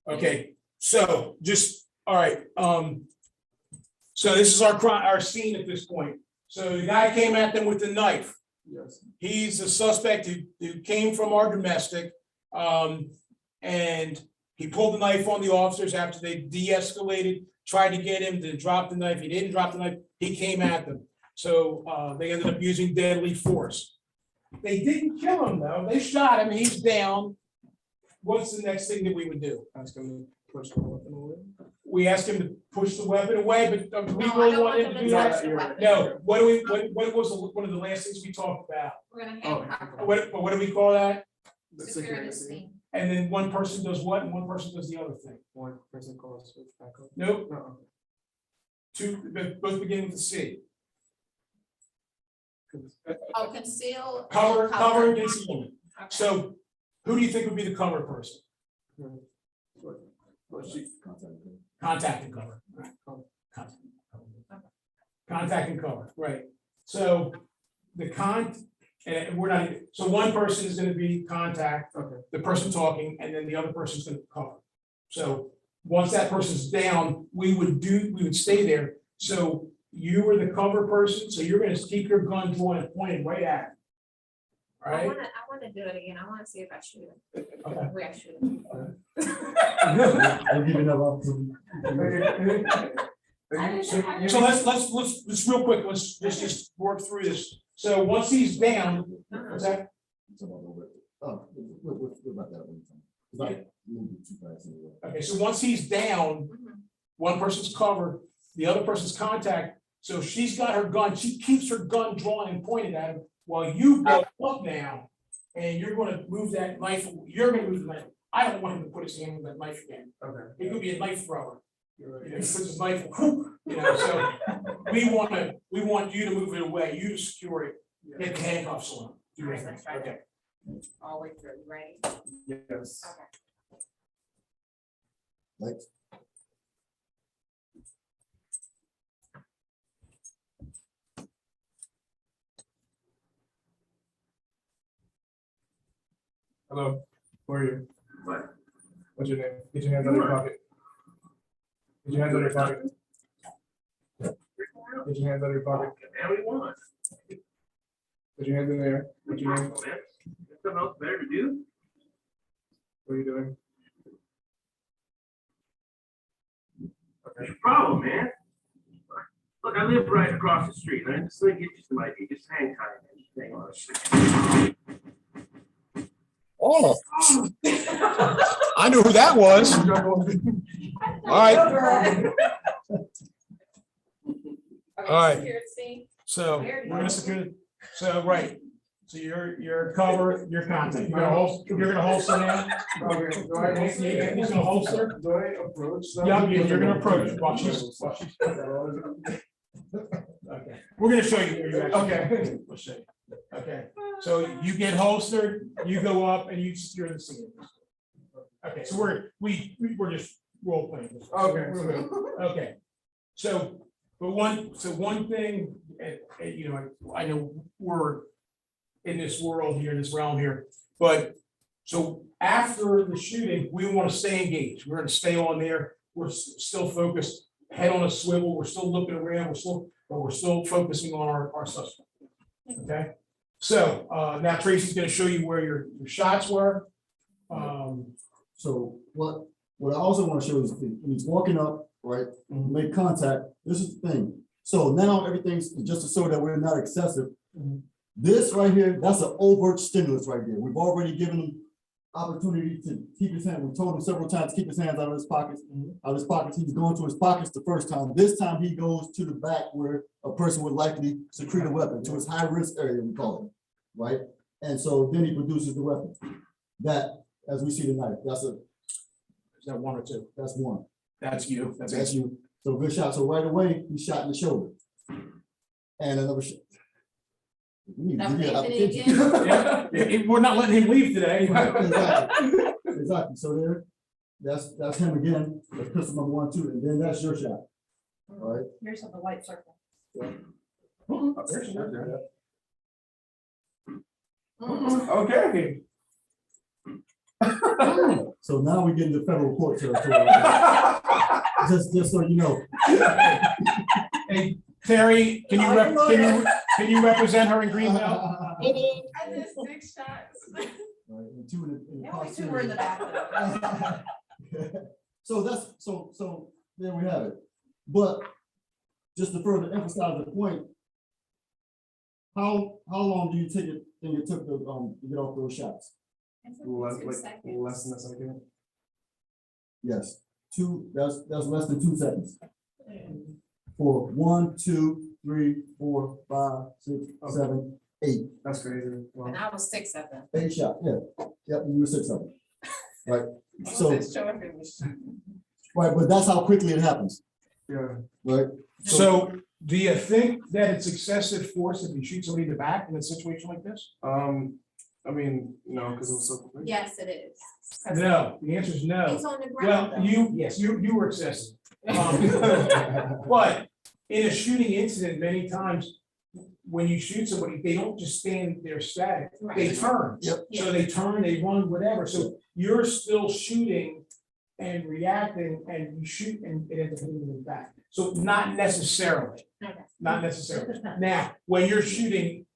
Okay, so just, all right, so this is our scene at this point. So the guy came at them with the knife. Yes. He's a suspect who came from our domestic. And he pulled the knife on the officers after they de-escalated, tried to get him to drop the knife. He didn't drop the knife, he came at them. So they ended up using deadly force. They didn't kill him though, they shot him, he's down. What's the next thing that we would do? Ask him to push the weapon away. We asked him to push the weapon away, but do we No, I really don't want want him to them do to touch that? the weapon. No, what was one of the last things we talked about? We're gonna Oh, handcuff them. What do we call that? The Secure the security. scene. And then one person does what and one person does the other thing? One person calls switch back up. Nope, No. both begin with a C. Oh, conceal. Cover and concealment. Okay. So who do you think would be the cover person? Contact and cover. Right. Contact and cover, right. So and we're not, so one person is gonna be contact, Okay. the person talking, and then the other person's gonna cover. So once that person's down, we would stay there. So you were the cover person, so you're gonna keep your gun drawn and pointed right at him. All I right? wanna do it again. I wanna see if I shoot him. Okay. We actually. shoot him. I'll give you another opportunity. So let's real quick, let's just work through this. So once he's down, what's that? Oh, what about that one? 'Cause I moved it too fast anyway. Okay, so once he's down, Mhm. one person's cover, the other person's contact. So she's got her gun, she keeps her gun drawn and pointed at him while you go up now. And you're gonna move that knife, you're gonna move the knife. I don't want him to put his hand on that knife again. Okay. He could be a knife thrower. You're You right. know, he puts his knife, so we want you to move it away, you to secure it, get the handcuffs on. Do your thing. Okay. All the way through, right? Yes. Okay. Like, Hello, who are you? What? What's your name? Get your hands out of your pocket. Get your hands out of your pocket. Get your hands out of your pocket. Okay, man, what do you want? Put your hands in there. What's your name? Awesome, man. Got something else better to do? What are you doing? What's your problem, man? Look, I live right across the street. I mean, this thing get you some ID, just hang tight and hang on the street. Oh. I knew who that was. All right. Okay, right. Secure the scene. So we're gonna secure, so, right. So your cover, your contact, you're gonna holster now? Okay, do I, He's gonna holster? do I approach? them? Yeah, you're gonna approach it while she's. Okay, we're gonna show you where you actually. Okay. We'll show you. Okay, so you get holstered, you go up and you secure the scene. Okay, so we're just role playing. this. Okay. Okay, so, one thing, you know, I know we're in this world here, this realm here, but so after the shooting, we want to stay engaged. We're gonna stay on there. We're still focused, head on a swivel. We're still looking around. But we're still focusing on our suspect. Okay, so now Tracy's gonna show you where your shots were. So what I also want to show is when he's walking up, right, make contact, this is the thing. So now everything's just to show that we're not excessive. This right here, that's an overt stimulus right there. We've already given him opportunity to keep his hand. We told him several times, to keep his hands out of his pockets. He's going to his pockets the first time. This time he goes to the back where a person would likely secrete a weapon, to his high risk area, we call it, right? And so then he produces the weapon. That, as we see tonight, Is that one or two? that's one. That's you. That's you. So good shot. So right away, he shot in the shoulder. And another shot. Yeah, we're not letting him leave today. Exactly. So there, that's him again. That's pistol number 1, 2, and then that's your shot. All right. Here's the white circle. Okay. So now we get into federal court territory. Just so you know. Hey, Terry, can you represent her in Greenbelt? I did 6 shots. Right, and 2 in the Only 2 were in the back. So that's so there we have it. But just to further emphasize the point, how long do you think it took to get off those shots? Less than a second. Yes, that's less than 2 seconds. For 1, 2, 3, 4, 5, 6, 7, 8. That's crazy. Wow. And I was 6 of them. 8 shots, yeah. Yep, you were 6 of them. Right. So, right, but that's how quickly it happens. Yeah. Right. So do you think that it's excessive force if you shoot somebody in the back in a situation like this? I mean, no, because it was so quick. Yes, it is. 'Cause No, the answer is no. He's on the ground. Well, though. you were excessive. But in a shooting incident, many times when you shoot somebody, they don't just stand there static, they Right. turn. Yep. So they turn, they run, whatever. So you're still shooting and reacting and you shoot and it ends up hitting them back. So not necessarily, Okay. not necessarily. Now, when you're shooting,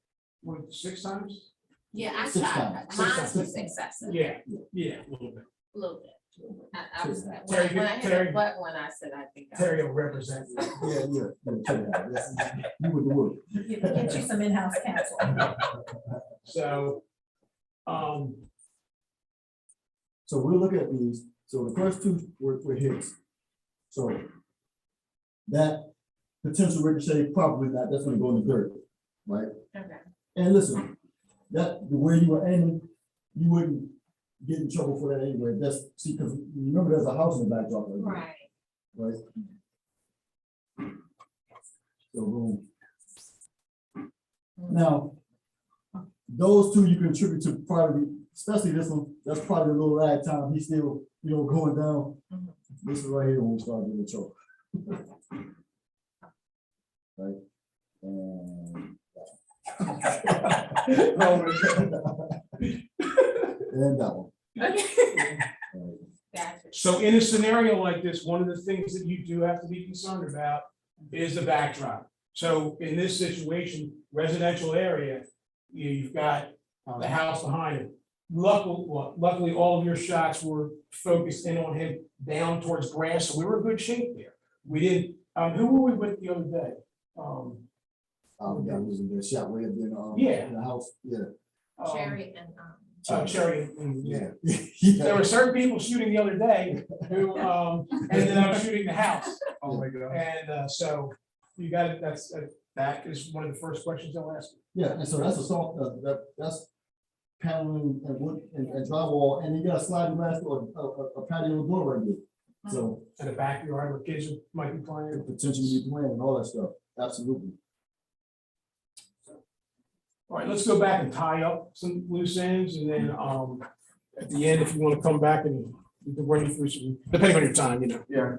what, 6 times? Yeah, I 6 shot, times. mine was excessive, Yeah, a little bit. a little bit. I was, when Terry, I hit Terry- a butt one, I said, I think. Terry will represent you. Yeah. You would the work. Get you some in-house counsel. So, So we'll look at these. So the first 2 were hits. So that potential ricochet, probably not, that's gonna go in the dirt, right? Okay. And listen, that the way you were aiming, you wouldn't get in trouble for that anyway. That's, see, because remember there's a house in the backdrop. Right. Right? So boom. Now, those 2 you can attribute to probably, especially this one, that's probably a little lag time. He's still, going down. This is right here when we start getting choke. Right? And and that one. Okay. Right. Gotcha. So in a scenario like this, one of the things that you do have to be concerned about is the backdrop. So in this situation, residential area, you've got the house behind it. Luckily, all of your shots were focused in on him down towards grass, so we were in good shape there. We didn't, who were we with the other day? That was in the shot way up in Yeah. in the house. Yeah. Cherry and, Cherry, yeah. Yeah. There were certain people shooting the other day who ended up shooting the house. Oh my God. And so You got it, that is one of the first questions they'll ask. Yeah, and so that's a soft, that's paneling and wood and drywall, and you got a sliding glass or a patio door right there. So In the backyard where kids might be playing. potentially be playing and all that stuff, absolutely. All right, let's go back and tie up some loose ends, and then, at the end, if you want to come back and we can run you through some, depending on your time, you know. Yeah.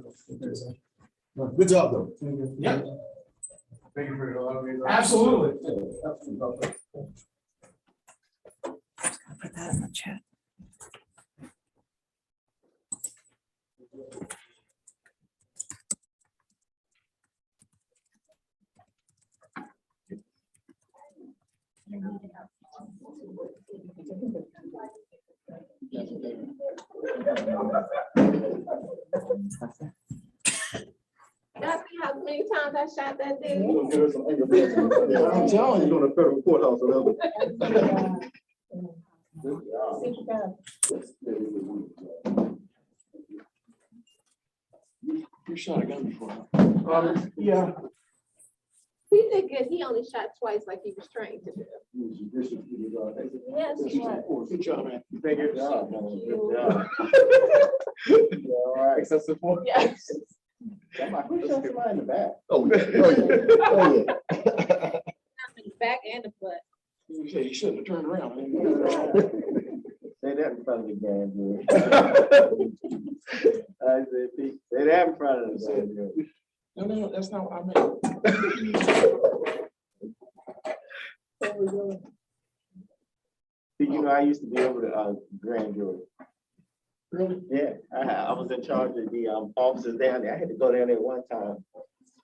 Good job, though. Yeah, Thank you for allowing me. absolutely. Absolutely. Put that in the chat. Y'all see how many times I shot that dude? I'm telling you, on a federal courthouse level. You shot a gun before. Yeah. He did good. He only shot twice like he was trained to do. Yes, he was. Good job, man. Good job, man. Good job. All right. Excessive force. Yes. Who shot somebody in the back? Oh, yeah, oh, yeah. Back and the butt. You said he shouldn't have turned around. Say that in front of the grand jury. I said, Pete, say that in front of the grand jury. No, that's not what I meant. You know, I used to be over the grand jury. Really? Yeah, I was in charge of the officers down there. I had to go down there one time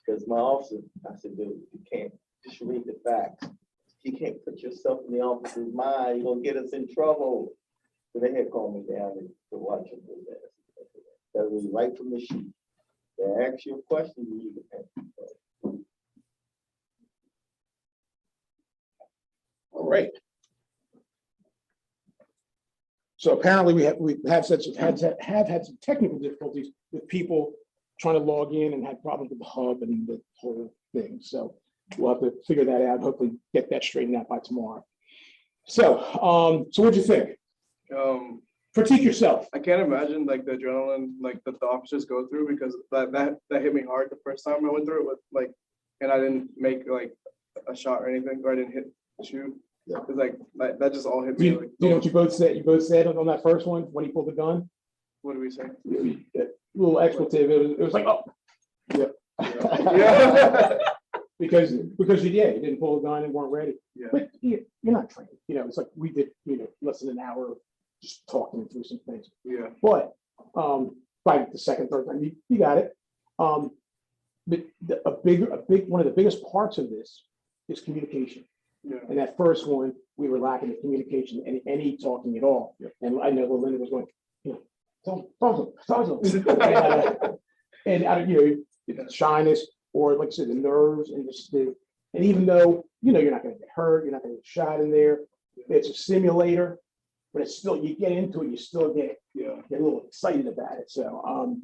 because my officer, I said, dude, you can't just read the facts. You can't put yourself in the officer's mind. You're gonna get us in trouble. So they had called me down to watch him do that. That was right from the sheet. They ask you a question, you need to answer. All right. So apparently we have had some technical difficulties with people trying to log in and had problems with the hub and the whole thing. So we'll have to figure that out, hopefully get that straightened out by tomorrow. So, so what'd you think? Critique yourself. I can't imagine like the adrenaline like that the officers go through because that hit me hard the first time I went through it with like, and I didn't make like a shot or anything, or I didn't shoot. Yeah. It's like that just all hit me. You know what you both said? You both said on that first one when he pulled the gun. What do we say? Little expletive. It was like, oh, yeah. Yeah. because you didn't pull the gun and weren't ready. Yeah. But you're not trained. You know, it's like we did. You know, less than an hour just talking through some things. Yeah. But by the second, third time, you got it. But a big one of the biggest parts of this is communication. Yeah. And that first one, we were lacking the communication, any talking at all. And I know Linda was going, you know, and out of, you know, shyness, or like I said, the nerves and just and even though, you know, you're not going to get hurt, you're not going to get shot in there, it's a simulator, but it's still, you get into it, you still get a little excited about it. So,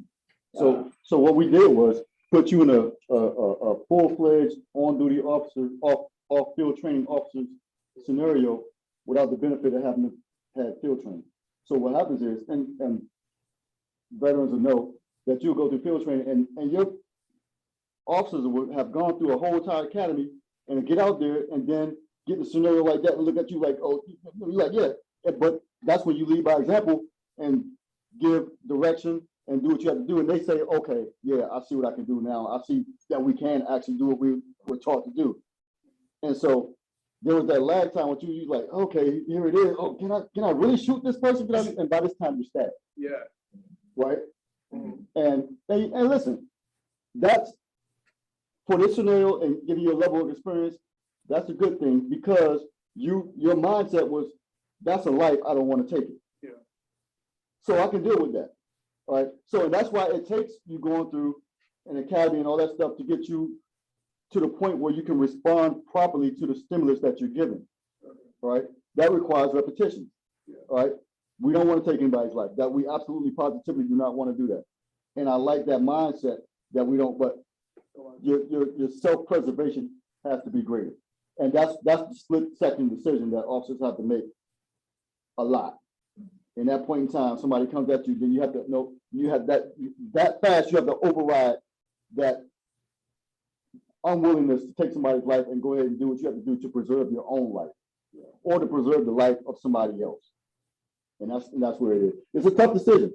So what we did was put you in a full-fledged on-duty officer, off-field training officer scenario without the benefit of having had field training. So what happens is, and veterans will know that you'll go through field training and your officers will have gone through a whole entire academy and get out there and then get the scenario like that and look at you like, oh, you're like, yeah. But that's when you lead by example and give direction and do what you have to do. And they say, okay, yeah, I see what I can do now. I see that we can actually do what we were taught to do. And so there was that lag time when you like, okay, here it is. Oh, can I really shoot this person? And by this time you're stabbed. Yeah. Right. And listen, that's for this scenario and giving you a level of experience. That's a good thing because your mindset was, that's a life I don't want to take it. Yeah. So I can deal with that. All right. So and that's why it takes you going through an academy and all that stuff to get you to the point where you can respond properly to the stimulus that you're given. Right. That requires repetition. All right. We don't want to take anybody's life. That we absolutely positively do not want to do that. And I like that mindset that we don't, but your self-preservation has to be greater. And that's the split-second decision that officers have to make a lot. In that point in time, somebody comes at you, then you have to know, you have that fast, you have to override that unwillingness to take somebody's life and go ahead and do what you have to do to preserve your own life or to preserve the life of somebody else. And that's where it is. It's a tough decision.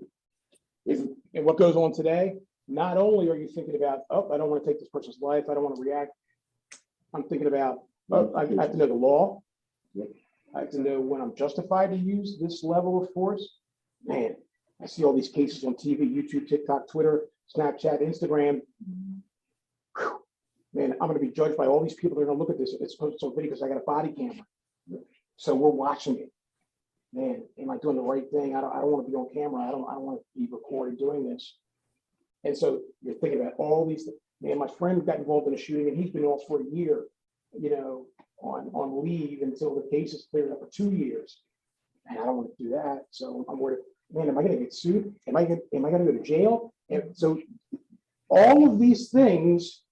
And what goes on today, not only are you thinking about, oh, I don't want to take this person's life, I don't want to react. I'm thinking about, oh, I have to know the law. I have to know when I'm justified to use this level of force. Man, I see all these cases on TV, YouTube, TikTok, Twitter, Snapchat, Instagram. Whew. Man, I'm going to be judged by all these people that are going to look at this. It's posted on video because I got a body camera. So we're watching it. Man, am I doing the right thing? I don't want to be on camera. I don't want to be recorded doing this. And so you're thinking about all these things. Man, my friend got involved in a shooting and he's been off for a year, you know, on leave until the case is cleared up for 2 years. And I don't want to do that. So I'm worried, man, am I going to get sued? Am I going to go to jail? And so all of these things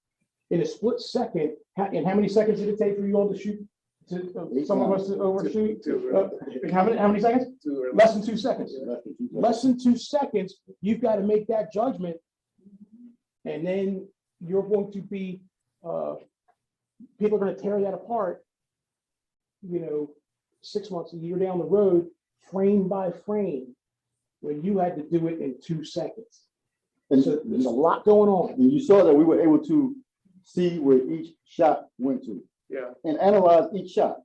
in a split second, and how many seconds did it take for you all to shoot? Some of us to overshoot? How many seconds? Less than 2 seconds. Less than 2 seconds, you've got to make that judgment. And then you're going to be, people are going to tear that apart, you know, 6 months, a year down the road, frame by frame, when you had to do it in 2 seconds. And so there's a lot going on. And you saw that we were able to see where each shot went to. Yeah. And analyze each shot.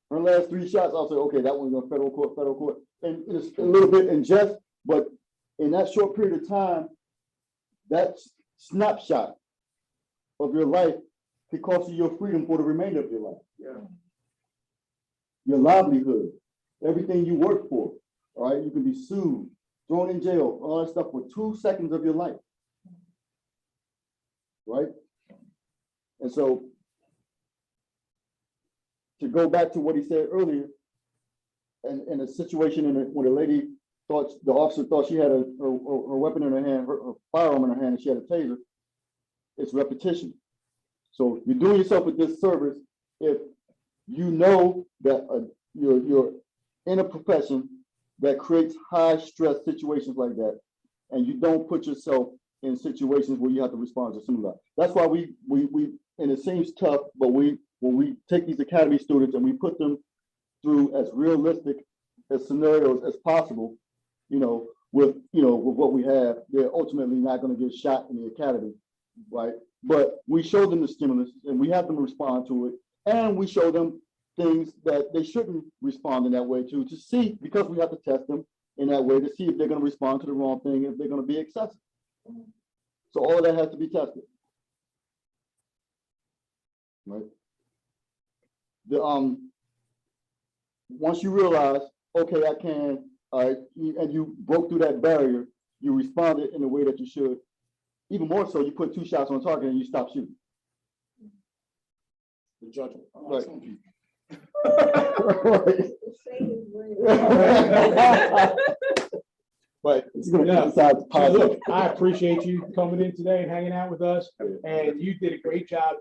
Her last 3 shots, I'll say, okay, that one's on federal court. And it's a little bit in jest, but in that short period of time, that snapshot of your life could cost you your freedom for the remainder of your life. Yeah. Your livelihood, everything you work for, all right? You can be sued, thrown in jail, all that stuff for 2 seconds of your life, right? And so, to go back to what he said earlier, and in a situation when a lady thought, the officer thought she had her weapon in her hand, her firearm in her hand, and she had a taser, it's repetition. So you're doing yourself a disservice if you know that you're in a profession that creates high stress situations like that, and you don't put yourself in situations where you have to respond to similar. That's why we and it seems tough, but when we take these academy students and we put them through as realistic as scenarios as possible, with what we have, they're ultimately not going to get shot in the academy, right? But we show them the stimulus and we have them respond to it, and we show them things that they shouldn't respond in that way to see, because we have to test them in that way to see if they're going to respond to the wrong thing, if they're going to be excessive. So all of that has to be tested. Right. Once you realize, okay, I can, and you broke through that barrier, you responded in the way that you should. Even more so, you put 2 shots on target and you stop shooting. The judgment. Right. But it's going to emphasize positive. Look, I appreciate you coming in today and hanging out with us, and you did a great job.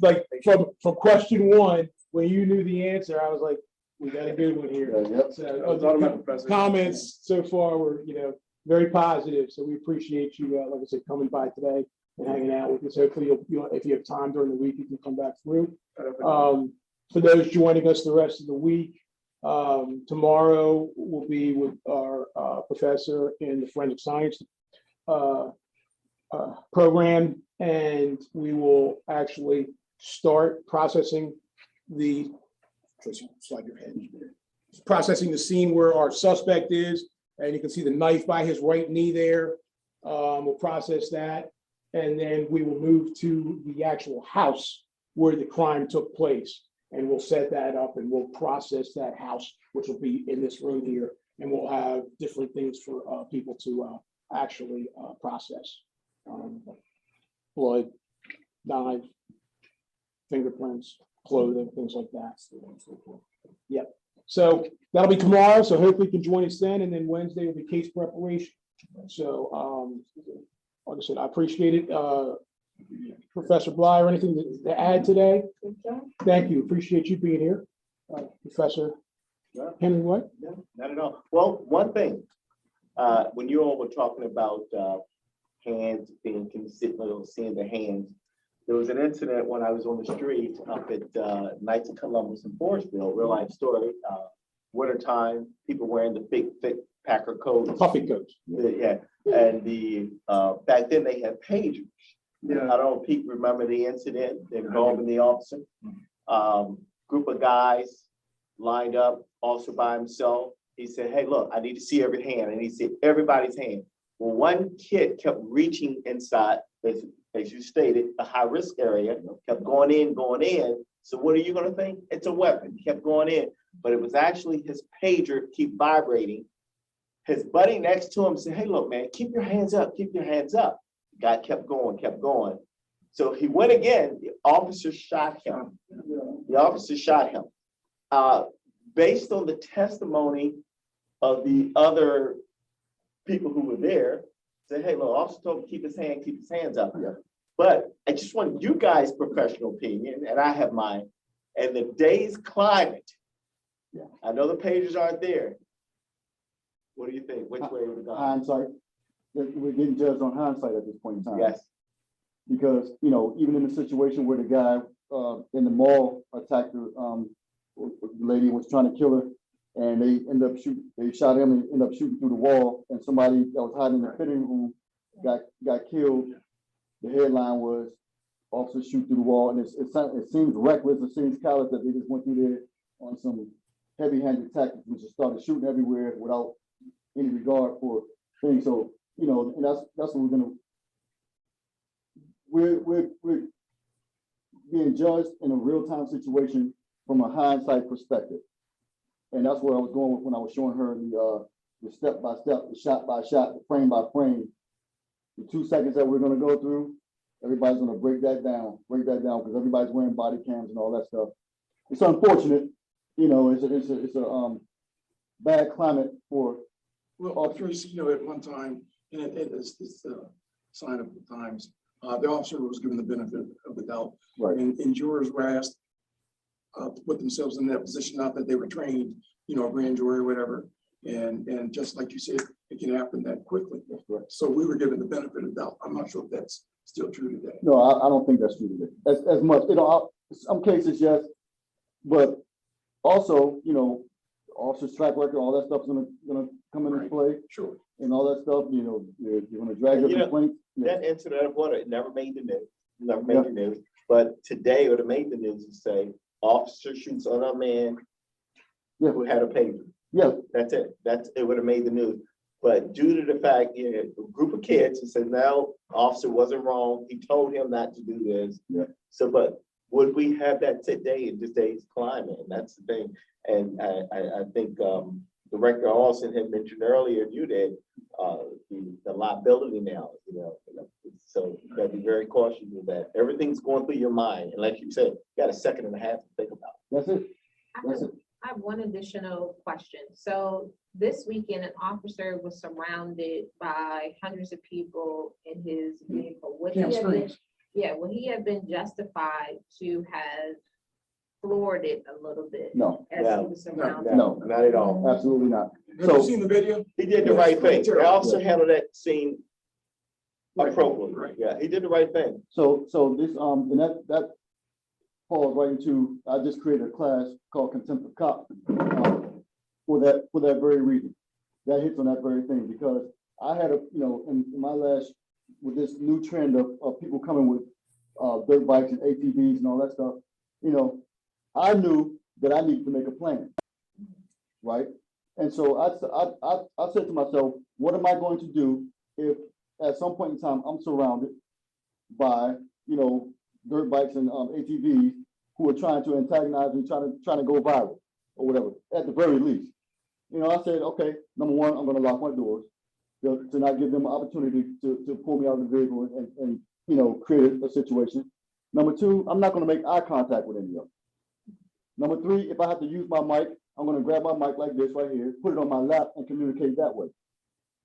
Like from question 1, when you knew the answer, I was like, we got a good one here. Yep. So comments so far were, very positive. So we appreciate you, like I said, coming by today and hanging out with us. Hopefully, if you have time during the week, you can come back through. For those joining us the rest of the week, tomorrow will be with our professor in the forensic science program, and we will actually start processing processing the scene where our suspect is, and you can see the knife by his right knee there. We'll process that, and then we will move to the actual house where the crime took place. And we'll set that up and we'll process that house, which will be in this room here. And we'll have different things for people to actually process. Blood, knife, fingerprints, clothing, things like that. Yep. So that'll be tomorrow. So hopefully you can join us then. And then Wednesday will be case preparation. So like I said, I appreciate it. Professor Bly, anything to add today? Thank you. Appreciate you being here. Professor Henry, what? No, not at all. Well, one thing, when you all were talking about hands being considered, seeing the hands, there was an incident when I was on the street up at Knights of Columbus in Forestville, real life story. Wintertime, people wearing the big, thick Packer coats. Puffy coats. Yeah, and back then they had pagers. Yeah. I don't know if Pete remember the incident involving the officer. Group of guys lined up, officer by himself. He said, hey, look, I need to see every hand. And he said, everybody's hand. Well, one kid kept reaching inside, as you stated, the high risk area, kept going in. So what are you gonna think? It's a weapon. He kept going in, but it was actually his pager keep vibrating. His buddy next to him said, hey, look, man, keep your hands up, keep your hands up. The guy kept going. So he went again, the officer shot him. Based on the testimony of the other people who were there, said, hey, look, officer told him to keep his hands up. Yeah. But I just want you guys' professional opinion, and I have mine, and the day's climate. Yeah. I know the pages aren't there. What do you think? Which way would it go? Hindsight, we're getting judged on hindsight at this point in time. Yes. Because, you know, even in the situation where the guy in the mall attacked her, the lady was trying to kill her, and they shot him and ended up shooting through the wall, and somebody that was hiding in the fitting room got killed. The headline was officers shoot through the wall, and it seems reckless, it seems callous that they just went through there on some heavy-handed tactics and just started shooting everywhere without any regard for things. So, you know, and that's what we're being judged in a real-time situation from a hindsight perspective. And that's where I was going with when I was showing her the step-by-step, the shot-by-shot, the frame-by-frame. The 2 seconds that we're gonna go through, everybody's gonna break that down, because everybody's wearing body cams and all that stuff. It's unfortunate, you know, it's a bad climate for. Well, officers, you know, at one time, and it's a sign of the times, the officer was given the benefit of the doubt. Right. And jurors were asked to put themselves in that position, not that they were trained, you know, a grand jury or whatever. And just like you said, it can happen that quickly. That's correct. So we were given the benefit of the doubt. I'm not sure if that's still true today. No, I don't think that's true today. As much, you know, some cases, yes, but also, you know, officer's track record, all that stuff's gonna come into play. Sure. And all that stuff, you know, you're gonna drag your complaints. That incident of water, it never made the news, but today it would have made the news to say, officer shoots on a man who had a pager. Yeah. That's it. It would have made the news. But due to the fact, you know, a group of kids who said, no, officer wasn't wrong. He told him not to do this. Yeah. So, but would we have that today in today's climate? And that's the thing. And I think Director Austin had mentioned earlier, you did, the liability now, you know, so you gotta be very cautious with that. Everything's going through your mind. And like you said, you got a second and a half to think about. That's it. That's it. I have one additional question. So this weekend, an officer was surrounded by hundreds of people in his vehicle. Would he have been justified to have floored it a little bit? No. As he was surrounded? No, Not at all. absolutely not. Have you seen the video? He did the right thing. Terrible. The officer handled that scene Right. appropriately. Right. Yeah, he did the right thing. So this, and that falls right into, I just created a class called Contempt of Cop for that very reason. That hits on that very thing, because I had you know, in my last, with this new trend of people coming with dirt bikes and ATVs and all that stuff, you know, I knew that I needed to make a plan, right? And so I said to myself, what am I going to do if at some point in time I'm surrounded by, you know, dirt bikes and ATVs who are trying to antagonize me, trying to go viral or whatever, at the very least. You know, I said, okay, number one, I'm gonna lock my doors to not give them an opportunity to pull me out of the vehicle and you know, create a situation. Number two, I'm not gonna make eye contact with any of them. Number three, if I have to use my mic, I'm gonna grab my mic like this right here, put it on my lap and communicate that way,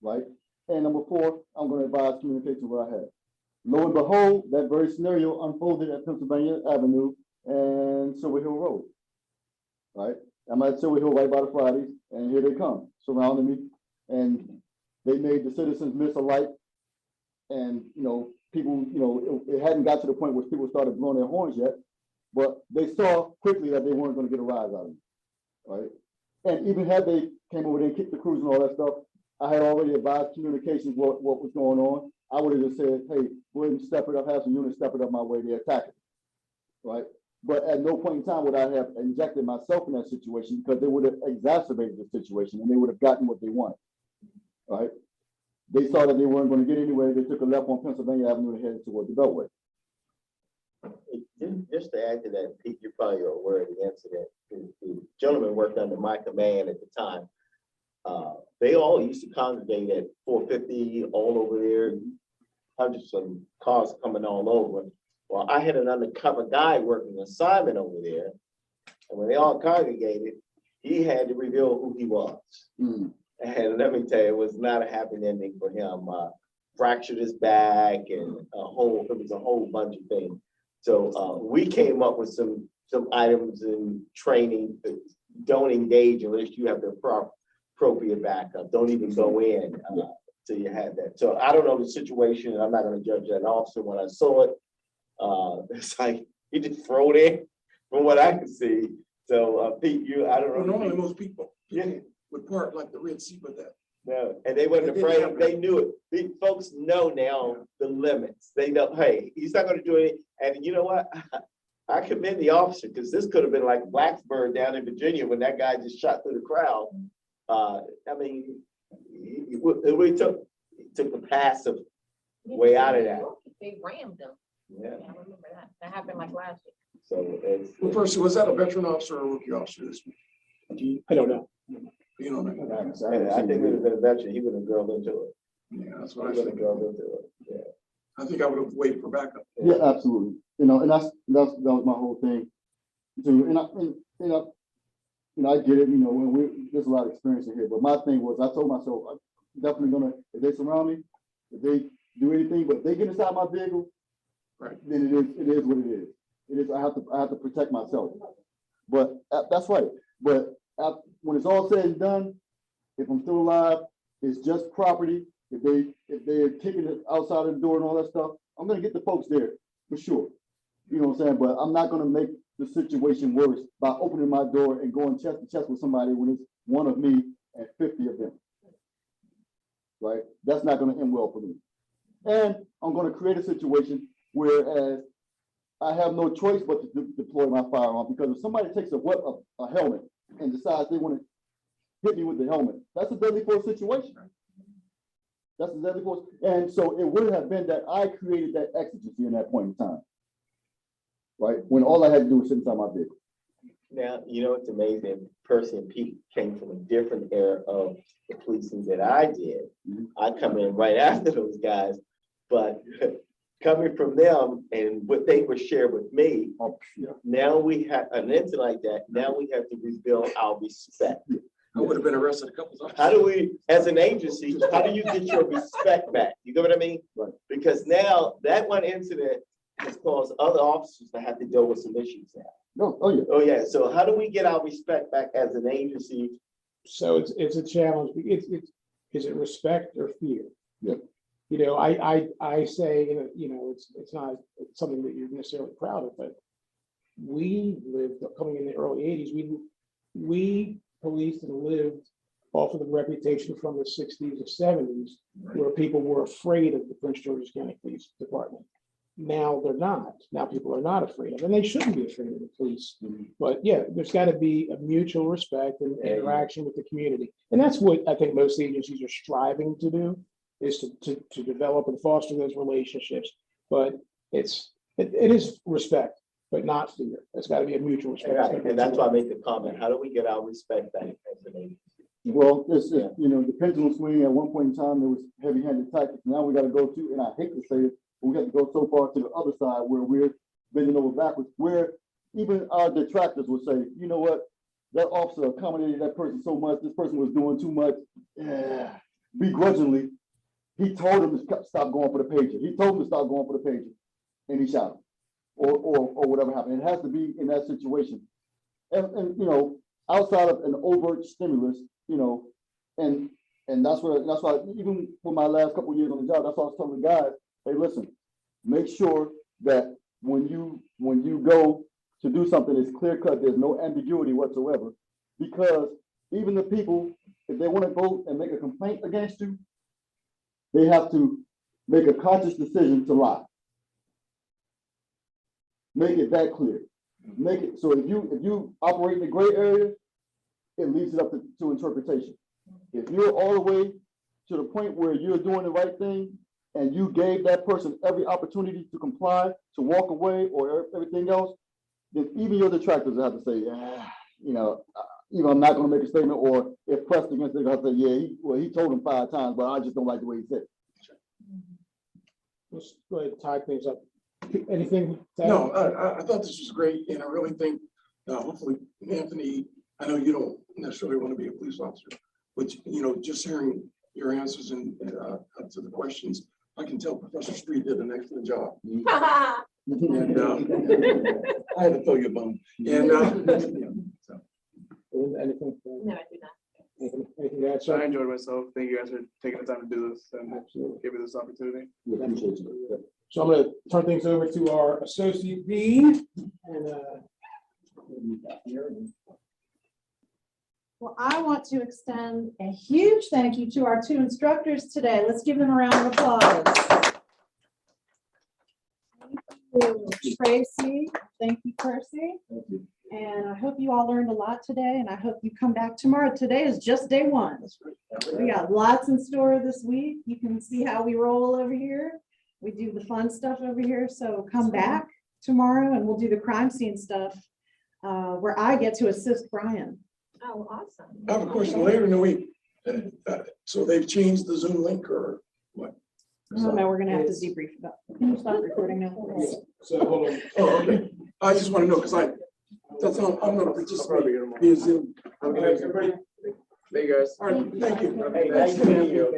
right? And number four, I'm gonna advise communication where I have. Lo and behold, that very scenario unfolded at Pennsylvania Avenue and Silver Hill Road. Right? I'm at Silver Hill right by the Fridays, and here they come, surrounding me. And they made the citizens miss a light. And, people, it hadn't got to the point where people started blowing their horns yet, but they saw quickly that they weren't going to get a rise out of me. Right? And even had they came over there and kicked the crews and all that stuff, I had already advised communications what was going on. I would have just said, hey, go ahead and step it up, have some units step it up my way, they attack it. Right? But at no point in time would I have injected myself in that situation, because they would have exacerbated the situation and they would have gotten what they wanted. Right? They saw that they weren't going to get anywhere. They took a left on Pennsylvania Avenue and headed toward the Beltway. Just to add to that, Pete, you probably are aware of the incident. The gentleman worked under my command at the time. They all used to congregate at 450 all over there, hundreds of cars coming all over. Well, I had an undercover guy working assignment over there. And when they all congregated, he had to reveal who he was. And let me tell you, it was not a happy ending for him. Fractured his back and it was a whole bunch of things. So we came up with some items in training that don't engage unless you have the appropriate backup. Don't even go in till you have that. So I don't know the situation, and I'm not going to judge that officer. When I saw it, it's like he just threw it in from what I could see. So Pete, I don't know. Normally most people Yeah. would park like the Red Sea with that. No, and they wasn't afraid. They knew it. These folks know now the limits. They know, hey, he's not going to do it. And you know what? I commend the officer, because this could have been like Blacksburg down in Virginia when that guy just shot through the crowd. I mean, we took the passive way out of that. They rammed them. Yeah. I remember that. That happened like last year. So it's. Well, first, was that a veteran officer or a rookie officer this week? I don't know. You know, I think it would have been a veteran. He would have drove into it. yeah, that's He what I would have said. drove into it. Yeah. I think I would have waited for backup. Yeah, absolutely. And that was my whole thing. So, I get it. When there's a lot of experience in here, but my thing was, I told myself, I'm definitely gonna, if they surround me, if they do anything, but if they get inside my vehicle, right, then it is what it is. It is. I have to protect myself. But that's right. But when it's all said and done, if I'm still alive, it's just property. If they're kicking it outside of the door and all that stuff, I'm gonna get the folks there for sure. You know what I'm saying? But I'm not gonna make the situation worse by opening my door and going chest to chest with somebody when it's one of me and 50 of them. Right? That's not gonna end well for me. And I'm gonna create a situation whereas I have no choice but to deploy my firearm, because if somebody takes a helmet and decides they want to hit me with the helmet, that's a deadly force situation. That's a deadly force. And so it would have been that I created that exigency in that point in time. Right? When all I had to do was sit inside my vehicle. Now, it's amazing. Percy and Pete came from a different era of the policing that I did. I come in right after those guys, but coming from them and what they were shared with me, now we have an incident like that. Now we have to rebuild our respect. I would have been arrested a couple times. How do we, as an agency, how do you get your respect back? You get what I mean? Right. Because now that one incident has caused other officers to have to deal with some issues now. No, oh yeah. Oh yeah. So how do we get our respect back as an agency? So it's a challenge. Is it respect or fear? Yeah. I say, it's not something that you're necessarily proud of, but we lived, coming in the early 80s, we policed and lived off of the reputation from the 60s and 70s, where people were afraid of the Prince George's County Police Department. Now they're not. Now people are not afraid of, and they shouldn't be afraid of the police. But yeah, there's got to be a mutual respect and interaction with the community. And that's what I think most agencies are striving to do, is to develop and foster those relationships. But it is respect, but not fear. It's got to be a mutual respect. Right. And that's why I make the comment, how do we get our respect back as an agency? Well, the pendulum swing at one point in time, there was heavy-handed tactics. Now we got to go to, and I hate to say it, but we have to go so far to the other side where we're bending over backwards, where even our detractors will say, you know what, that officer accommodated that person so much, this person was doing too much. Yeah. Begrudgingly, He told him to stop going for the pager. He told him to stop going for the pager, and he shot him, or whatever happened. It has to be in that situation. And you know, outside of an overt stimulus, you know, and that's why even for my last couple of years on the job, that's why I was telling the guys, hey, listen, make sure that when you go to do something, it's clear cut, there's no ambiguity whatsoever, because even the people, if they want to go and make a complaint against you, they have to make a conscious decision to lie. Make it that clear. Make it so if you operate in the gray area, it leaves it up to interpretation. If you're all the way to the point where you're doing the right thing and you gave that person every opportunity to comply, to walk away, or everything else, then even your detractors have to say, you know, I'm not going to make a statement, or if pressed against it, I'll say, yeah, he told him 5 times, but I just don't like the way he said it. Let's go ahead and tie things up. Anything? to add? No, I thought this was great, and I really think, hopefully, Anthony, I know you don't necessarily want to be a police officer, but, you know, just hearing your answers and to the questions, I can tell Professor Street did an excellent job. And I had to throw you a bone. And so. Anything? No, I do not. Anything to add, So I sir? enjoyed myself. Thank you guys for taking the time to do this and Absolutely. give me this opportunity. We appreciate you. So I'm going to turn things over to our Associate Dean. And Well, I want to extend a huge thank you to our 2 instructors today. Let's give them a round of applause. Thank you, Tracy. Thank you, Percy. Thank you. And I hope you all learned a lot today, and I hope you come back tomorrow. Today is just day 1. We got lots in store this week. You can see how we roll over here. We do the fun stuff over here. So come back tomorrow and we'll do the crime scene stuff where I get to assist Brian. Oh, awesome. I have a question later in the week. So they've changed the Zoom link or what? Oh, no, we're gonna have to debrief about. Can you stop recording now? so hold on. Oh, okay. I just want to know, because that's how I'm going to participate via Zoom. Everybody, thank you guys. All right, thank you. Hey, nice to meet you.